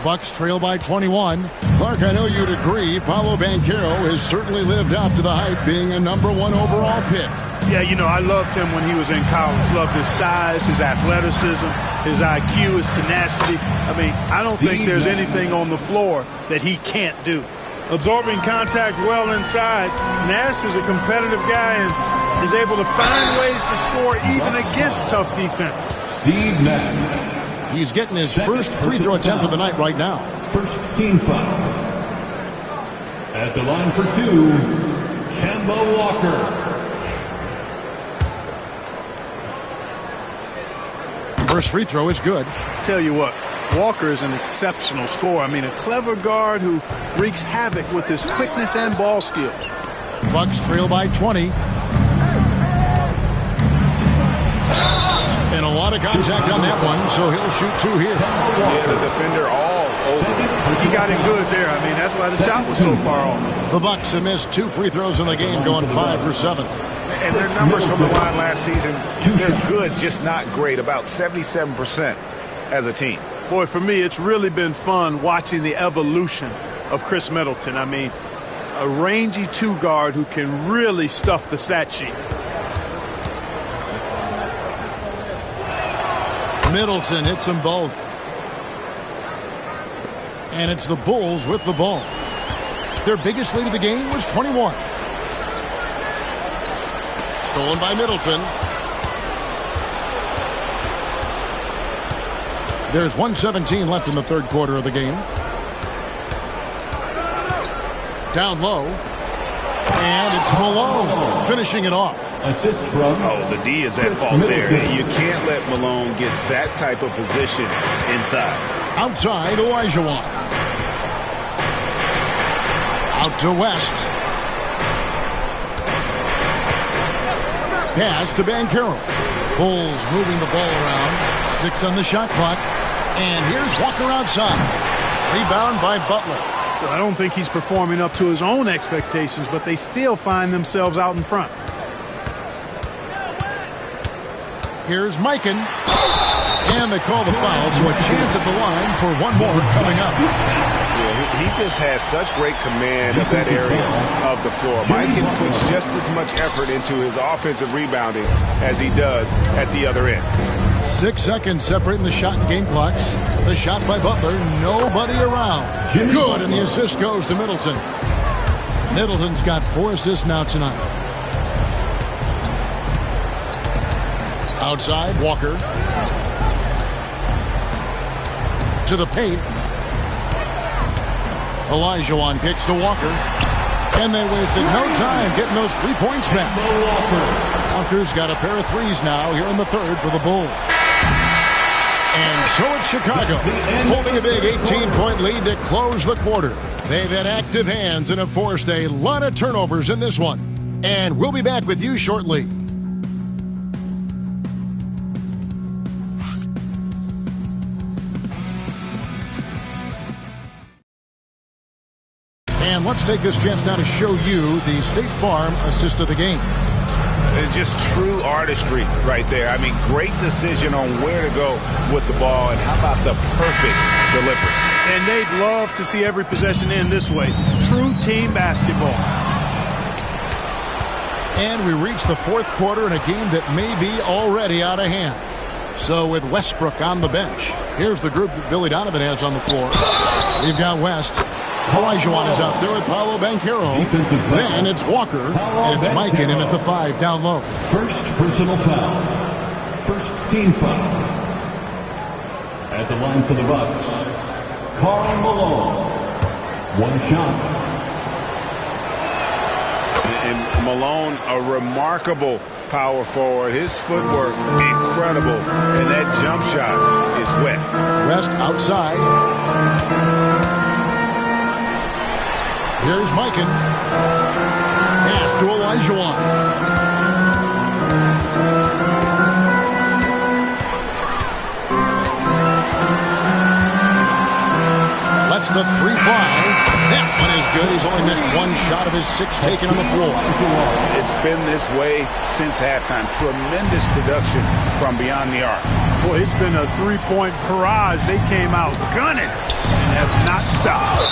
A: Bucks trail by 21. Clark, I know you'd agree, Paolo Banchero has certainly lived up to the hype, being a #1 overall pick.
C: Yeah, you know, I loved him when he was in college. Loved his size, his athleticism, his IQ, his tenacity. I mean, I don't think there's anything on the floor that he can't do. Absorbing contact well inside, Nash is a competitive guy and is able to find ways to score even against tough defense.
D: Steve Nash.
A: He's getting his first free throw attempt of the night right now.
D: First team foul. At the line for 2, Kemba Walker.
A: First free throw is good.
C: Tell you what, Walker is an exceptional scorer. I mean, a clever guard who wreaks havoc with his quickness and ball skills.
A: Bucks trail by 20. And a lot of contact on that one, so he'll shoot 2 here.
E: Yeah, the defender all over.
C: He got it good there. I mean, that's why the shot was so far off.
A: The Bucks have missed 2 free throws in the game, going 5 for 7.
E: And their numbers from the line last season, they're good, just not great. About 77% as a team.
C: Boy, for me, it's really been fun watching the evolution of Chris Middleton. I mean, a rangy 2 guard who can really stuff the stat sheet.
A: Middleton hits them both. And it's the Bulls with the ball. Their biggest lead of the game was 21. Stolen by Middleton. There's 1:17 left in the third quarter of the game. Down low. And it's Malone finishing it off.
D: Assist from.
E: Oh, the D is at fault there. You can't let Malone get that type of position inside.
A: Outside, Olajuwon. Out to West. Pass to Banchero. Bulls moving the ball around. 6 on the shot clock. And here's Walker outside. Rebound by Butler.
C: Well, I don't think he's performing up to his own expectations, but they still find themselves out in front.
A: Here's Mikan. And they call the foul, so a chance at the line for one more coming up.
E: Yeah, he just has such great command of that area of the floor. Mikan puts just as much effort into his offensive rebounding as he does at the other end.
A: 6 seconds separating the shot and game clocks. The shot by Butler, nobody around. Good, and the assist goes to Middleton. Middleton's got 4 assists now tonight. Outside, Walker. To the paint. Olajuwon kicks to Walker. And they wasted no time getting those 3 points back. Walker's got a pair of threes now here in the third for the Bulls. And so it's Chicago, holding a big 18-point lead to close the quarter. They've had active hands and have forced a lot of turnovers in this one. And we'll be back with you shortly. And let's take this chance now to show you the State Farm assist of the game.
E: It's just true artistry right there. I mean, great decision on where to go with the ball, and how about the perfect delivery.
C: And they'd love to see every possession end this way. True team basketball.
A: And we reach the fourth quarter in a game that may be already out of hand. So with Westbrook on the bench, here's the group that Billy Donovan has on the floor. We've got West. Olajuwon is out there with Paolo Banchero. Then it's Walker, and it's Mikan in at the 5 down low.
D: First personal foul. First team foul. At the line for the Bucks, Karl Malone. One shot.
E: And Malone, a remarkable power forward. His footwork, incredible. And that jump shot is wet.
A: West outside. Here's Mikan. Pass to Olajuwon. Lets the 3 fly. That one is good. He's only missed one shot of his 6 taken on the floor.
E: It's been this way since halftime. Tremendous production from beyond the arc.
C: Boy, it's been a 3-point barrage. They came out gunning and have not stopped.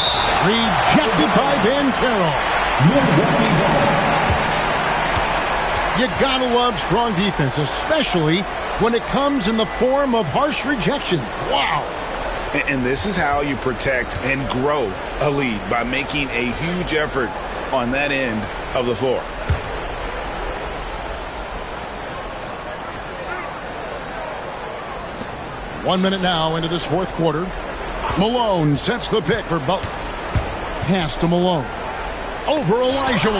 A: Rejected by Banchero. You gotta love strong defense, especially when it comes in the form of harsh rejections. Wow.
E: And this is how you protect and grow a lead, by making a huge effort on that end of the floor.
A: One minute now into this fourth quarter. Malone sets the pick for Butler. Pass to Malone. Over Olajuwon.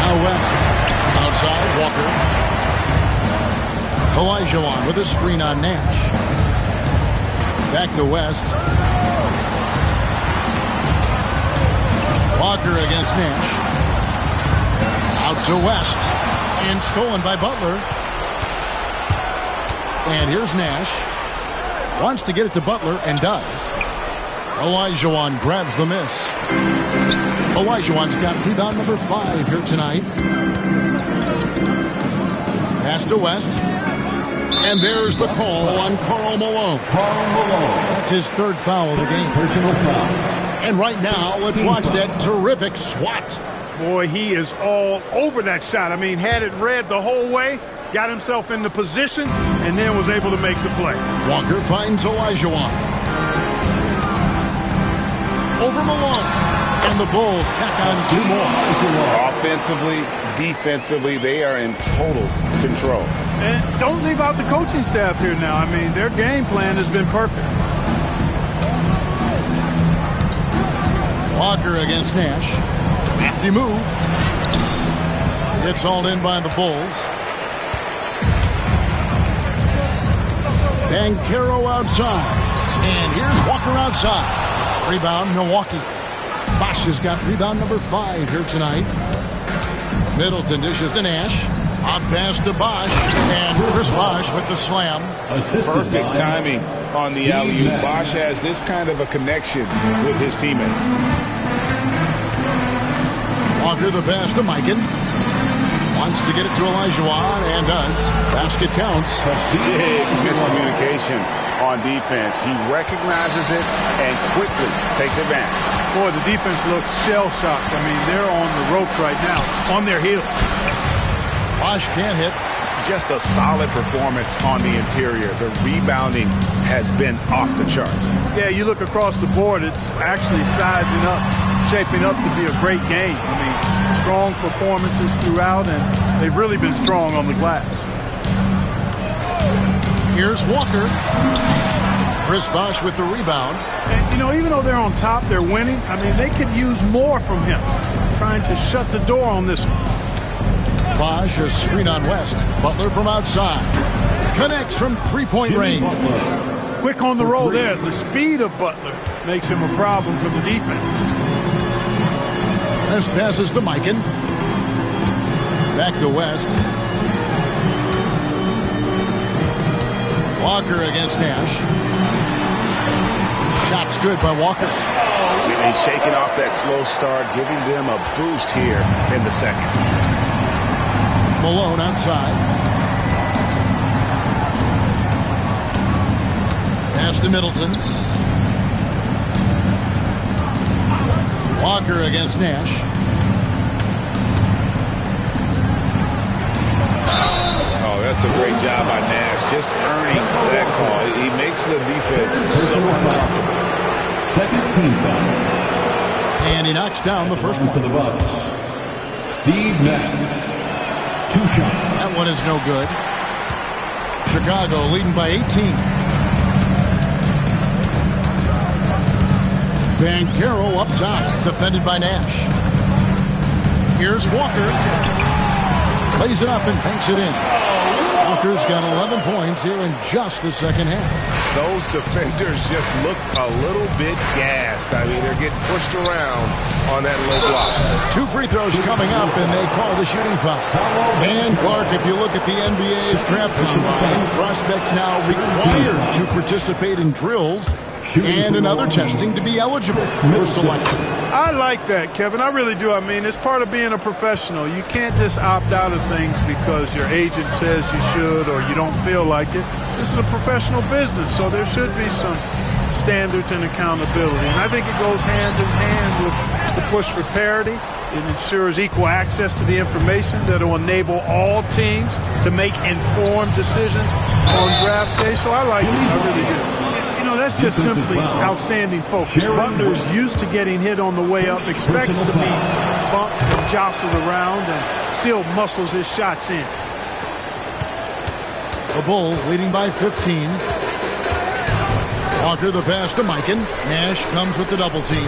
A: Now West. Outside, Walker. Olajuwon with a screen on Nash. Back to West. Walker against Nash. Out to West. And stolen by Butler. And here's Nash. Wants to get it to Butler and does. Olajuwon grabs the miss. Olajuwon's got rebound number 5 here tonight. Pass to West. And there's the call on Karl Malone. That's his 3rd foul of the game.
D: Personal foul.
A: And right now, let's watch that terrific swat.
C: Boy, he is all over that shot. I mean, had it read the whole way, got himself into position, and then was able to make the play.
A: Walker finds Olajuwon. Over Malone. And the Bulls tack on 2 more.
E: Offensively, defensively, they are in total control.
C: And don't leave out the coaching staff here now. I mean, their game plan has been perfect.
A: Walker against Nash. Crafty move. It's all in by the Bulls. Banchero outside. And here's Walker outside. Rebound, Milwaukee. Bosch has got rebound number 5 here tonight. Middleton dishes to Nash. Up pass to Bosch. And Chris Bosch with the slam.
E: Perfect timing on the alley-oop. Bosch has this kind of a connection with his teammates.
A: Walker the pass to Mikan. Wants to get it to Olajuwon and does. Basket counts.
E: Big miscommunication on defense. He recognizes it and quickly takes advantage.
C: Boy, the defense looks shell-shocked. I mean, they're on the ropes right now, on their heels.
A: Bosch can't hit.
E: Just a solid performance on the interior. The rebounding has been off the charts.
C: Yeah, you look across the board, it's actually sizing up, shaping up to be a great game. I mean, strong performances throughout, and they've really been strong on the glass.
A: Here's Walker. Chris Bosch with the rebound.
C: And, you know, even though they're on top, they're winning. I mean, they could use more from him, trying to shut the door on this one.
A: Bosch, a screen on West. Butler from outside. Connects from three-point range.
C: Quick on the roll there. The speed of Butler makes him a problem for the defense.
A: As passes to Mikan. Back to West. Walker against Nash. Shot's good by Walker.
E: He's shaking off that slow start, giving them a boost here in the second.
A: Malone outside. Pass to Middleton. Walker against Nash.
E: Oh, that's a great job by Nash, just earning that call. He makes the defense so uncomfortable.
D: Second team foul.
A: And he knocks down the first one.
D: For the Bucks, Steve Nash. 2 shots.
A: That one is no good. Chicago leading by 18. Banchero up top, defended by Nash. Here's Walker. Plays it up and banks it in. Walker's got 11 points here in just the second half.
E: Those defenders just look a little bit gassed. I mean, they're getting pushed around on that low block.
A: 2 free throws coming up, and they call the shooting foul. And Clark, if you look at the NBA's draft combine, prospects now required to participate in drills and in other testing to be eligible for selection.
C: I like that, Kevin. I really do. I mean, it's part of being a professional. You can't just opt out of things because your agent says you should or you don't feel like it. This is a professional business, so there should be some standards and accountability. And I think it goes hand in hand with the push for parity. It ensures equal access to the information that will enable all teams to make informed decisions on draft day. So I like it. I really do. That's just simply outstanding focus. Butler's used to getting hit on the way up, expects to be bumped and jostled around, and still muscles his shots in.
A: The Bulls leading by 15. Walker the pass to Mikan. Nash comes with the double team.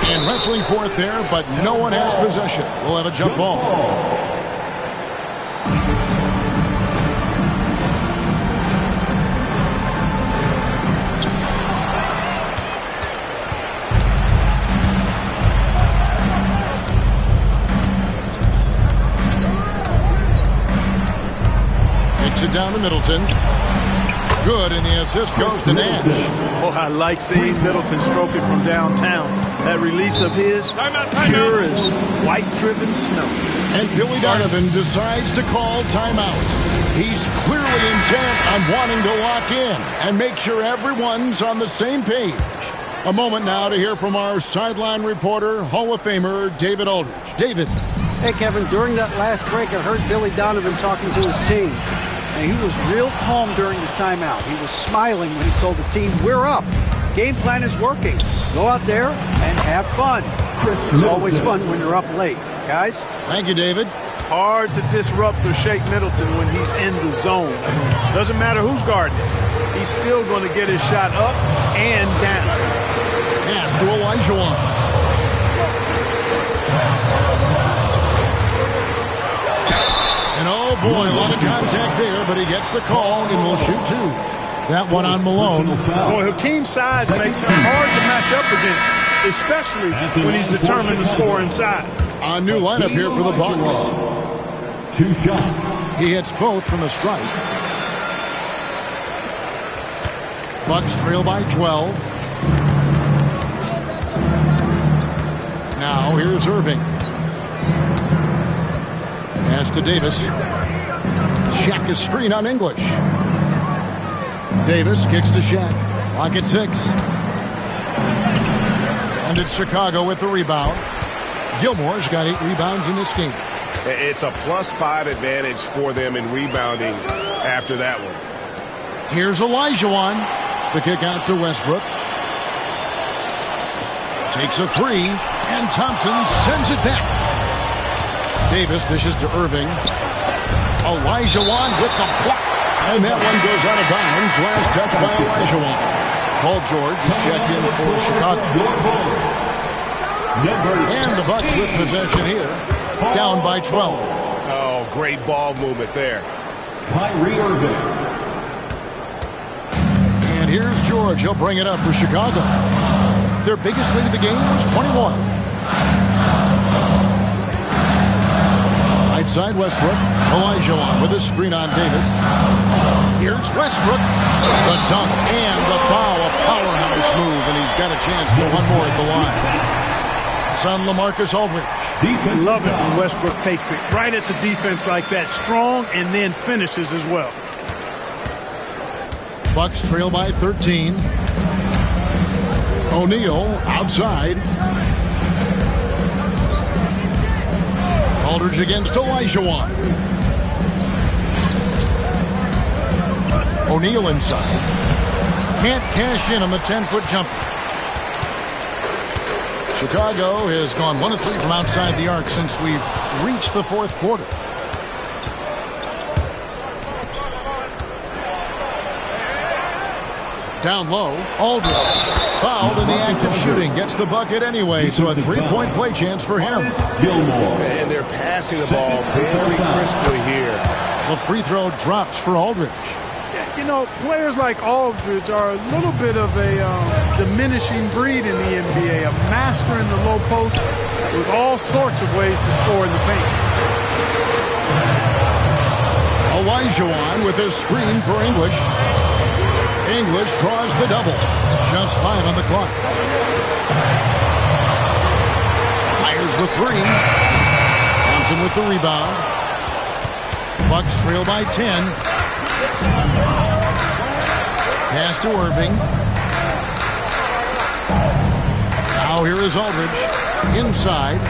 A: And wrestling for it there, but no one has possession. We'll have a jump ball. It down to Middleton. Good, and the assist goes to Nash.
C: Oh, I like seeing Middleton stroke it from downtown. That release of his, pure as white-driven snow.
A: And Billy Donovan decides to call timeout. He's clearly intent on wanting to lock in and make sure everyone's on the same page. A moment now to hear from our sideline reporter, Hall of Famer David Aldridge. David.
F: Hey, Kevin, during that last break, I heard Billy Donovan talking to his team. And he was real calm during the timeout. He was smiling when he told the team, we're up. Game plan is working. Go out there and have fun. It's always fun when you're up late. Guys?
A: Thank you, David.
C: Hard to disrupt or shake Middleton when he's in the zone. Doesn't matter who's guarding him. He's still going to get his shot up and down.
A: Pass to Olajuwon. And oh boy, a lot of contact there, but he gets the call and will shoot 2. That one on Malone.
C: Boy, Hakeem's size makes it hard to match up against, especially when he's determined to score inside.
A: A new lineup here for the Bucks.
D: 2 shots.
A: He hits both from the stripe. Bucks trail by 12. Now here's Irving. Pass to Davis. Shaq is screen on English. Davis kicks to Shaq. Clock at 6. And it's Chicago with the rebound. Gilmore's got 8 rebounds in this game.
E: It's a +5 advantage for them in rebounding after that one.
A: Here's Olajuwon. The kick out to Westbrook. Takes a 3, and Thompson sends it back. Davis dishes to Irving. Olajuwon with the block. And that one goes out of bounds. Last touch by Olajuwon. Paul George is checked in for Chicago. And the Bucks with possession here. down by 12.
E: Oh, great ball movement there.
D: Kyrie Irving.
A: And here's George. He'll bring it up for Chicago. Their biggest lead of the game was 21. Right side Westbrook. Olajuwon with a screen on Davis. Here's Westbrook. The dunk and the foul. A powerhouse move, and he's got a chance for one more at the line. It's on LaMarcus Aldridge.
C: Love it when Westbrook takes it right at the defense like that. Strong and then finishes as well.
A: Bucks trail by 13. O'Neal outside. Aldridge against Olajuwon. O'Neal inside. Can't cash in on the 10-foot jumper. Chicago has gone 1 of 3 from outside the arc since we've reached the fourth quarter. Down low, Aldridge fouled in the act of shooting. Gets the bucket anyway, so a 3-point play chance for him.
E: And they're passing the ball very crisply here.
A: The free throw drops for Aldridge.
C: You know, players like Aldridge are a little bit of a diminishing breed in the NBA, a master in the low post with all sorts of ways to score in the paint.
A: Olajuwon with a screen for English. English draws the double. Just 5 on the clock. Fires the 3. Thompson with the rebound. Bucks trail by 10. Pass to Irving. Now here is Aldridge. Inside.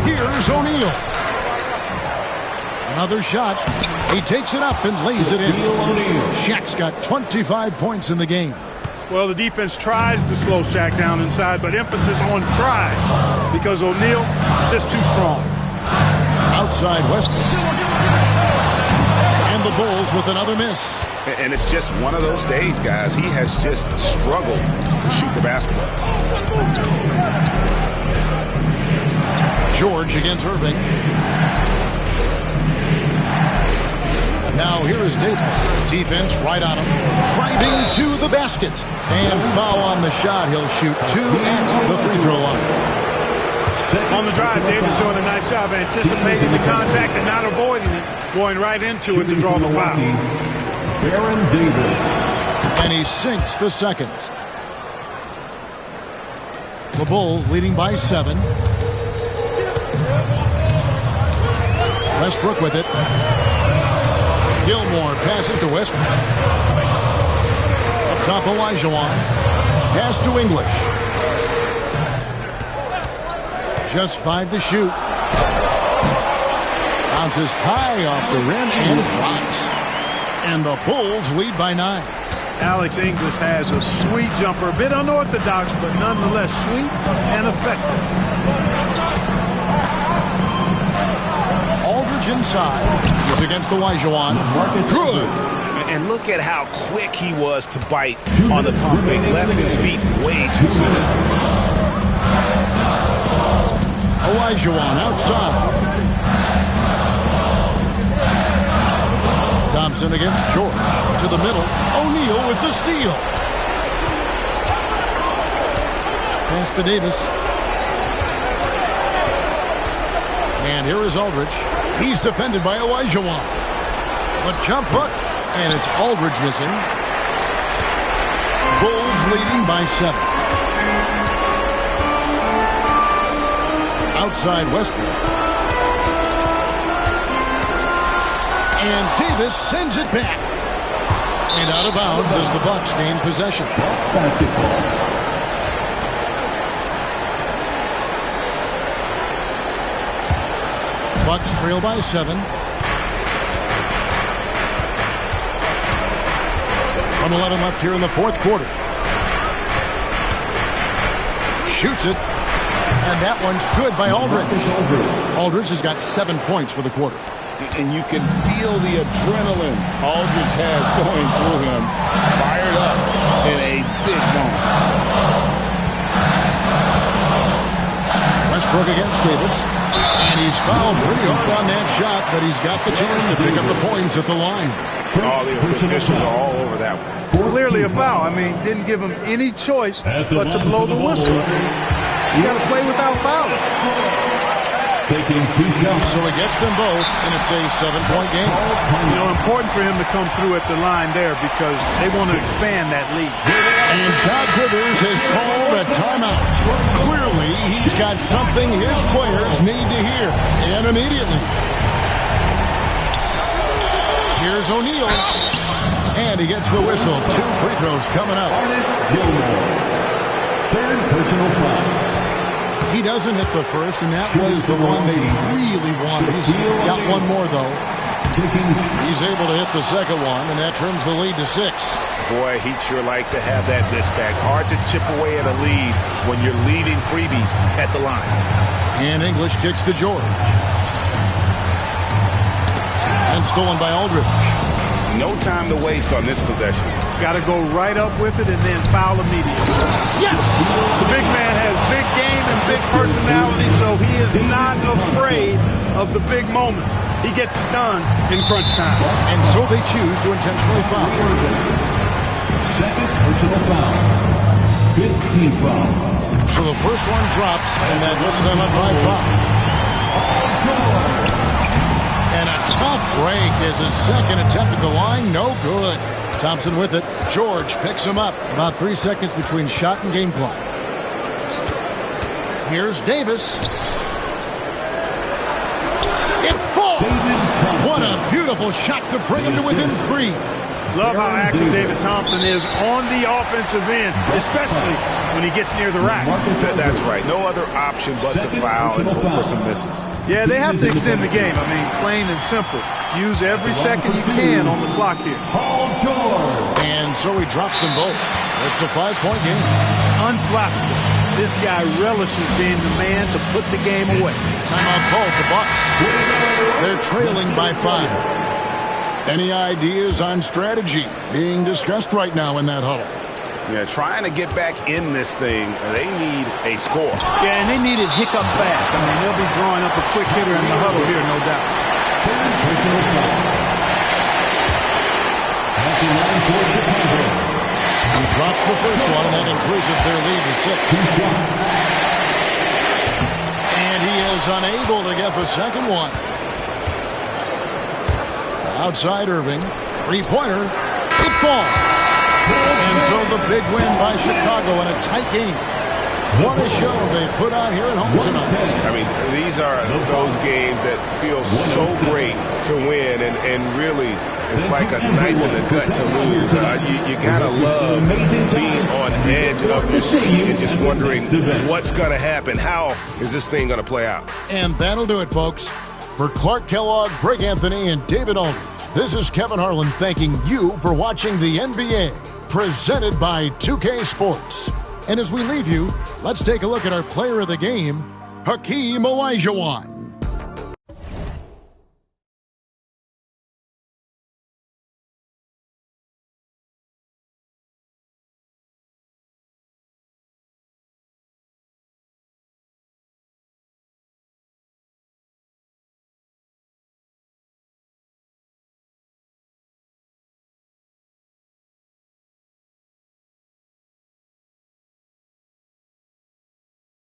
A: Here's O'Neal. Another shot. He takes it up and lays it in. Shaq's got 25 points in the game.
C: Well, the defense tries to slow Shaq down inside, but emphasis on tries because O'Neal just too strong.
A: Outside Westbrook. And the Bulls with another miss.
E: And it's just one of those days, guys. He has just struggled to shoot the basketball.
A: George against Irving. Now here is Davis. Defense right on him. Driving to the basket. And foul on the shot. He'll shoot 2 at the free throw line.
C: On the drive, Davis doing a nice job anticipating the contact and not avoiding it. Going right into it to draw the foul.
D: Baron Davis.
A: And he sinks the second. The Bulls leading by 7. Westbrook with it. Gilmore passes to Westbrook. Up top, Olajuwon. Pass to English. Just 5 to shoot. Bounces high off the rim and drops. And the Bulls lead by 9.
C: Alex English has a sweet jumper, a bit unorthodox, but nonetheless sweet and effective.
A: Aldridge inside. He's against Olajuwon. Good.
E: And look at how quick he was to bite on the pump fake. Left his feet way too soon.
A: Olajuwon outside. Thompson against George. To the middle. O'Neal with the steal. Pass to Davis. And here is Aldridge. He's defended by Olajuwon. A jump hook. And it's Aldridge missing. Bulls leading by 7. Outside Westbrook. And Davis sends it back. And out of bounds as the Bucks gain possession. Bucks trail by 7. 1:11 left here in the fourth quarter. Shoots it. And that one's good by Aldridge. Aldridge has got 7 points for the quarter.
B: And you can feel the adrenaline Aldridge has going through him. Fired up in a big moment.
A: Westbrook against Davis. And he's fouled pretty hard on that shot, but he's got the chance to pick up the points at the line.
E: All the officials are all over that one.
C: Clearly a foul. I mean, didn't give him any choice but to blow the whistle. You got to play without fouling.
A: So he gets them both, and it's a 7-point game.
C: You know, important for him to come through at the line there because they want to expand that lead.
A: And Doc Rivers has called a timeout. Clearly, he's got something his players need to hear, and immediately. Here's O'Neal, and he gets the whistle. 2 free throws coming up.
D: Third personal foul.
A: He doesn't hit the first, and that was the one they really wanted. He's got one more, though. He's able to hit the second one, and that trims the lead to 6.
E: Boy, he'd sure like to have that miss back. Hard to chip away at a lead when you're leaving freebies at the line.
A: And English kicks to George. And stolen by Aldridge.
E: No time to waste on this possession.
C: Got to go right up with it and then foul immediately.
A: Yes!
C: The big man has big game and big personality, so he is not afraid of the big moments. He gets it done in crunch time.
A: And so they choose to intentionally foul.
D: Second personal foul. 15th foul.
A: So the first one drops, and that puts them up by 5. And a tough break is his second attempt at the line. No good. Thompson with it. George picks him up. About 3 seconds between shot and game clock. Here's Davis. It falls. What a beautiful shot to bring him to within 3.
C: Love how active David Thompson is on the offensive end, especially when he gets near the rack.
E: That's right. No other option but to foul and hope for some misses.
C: Yeah, they have to extend the game. I mean, plain and simple. Use every second you can on the clock here.
A: And so he drops them both. It's a 5-point game.
C: Unflappable. This guy relishes being the man to put the game away.
A: Timeout called the Bucks. They're trailing by 5. Any ideas on strategy being discussed right now in that huddle?
E: Yeah, trying to get back in this thing, they need a score.
C: Yeah, and they need it hiccup fast. I mean, they'll be drawing up a quick hitter in the huddle here, no doubt.
A: He drops the first one, and that increases their lead to 6. And he is unable to get the second one. Outside Irving, 3-pointer, it falls. And so the big win by Chicago in a tight game. What a show they put on here at home tonight.
E: I mean, these are those games that feel so great to win, and really, it's like a knife in the gut to lose. You gotta love being on edge of your seat and just wondering what's gonna happen. How is this thing gonna play out?
A: And that'll do it, folks. For Clark Kellogg, Greg Anthony, and David Aldridge, this is Kevin Harlan thanking you for watching the NBA, presented by 2K Sports. And as we leave you, let's take a look at our player of the game, Hakeem Olajuwon.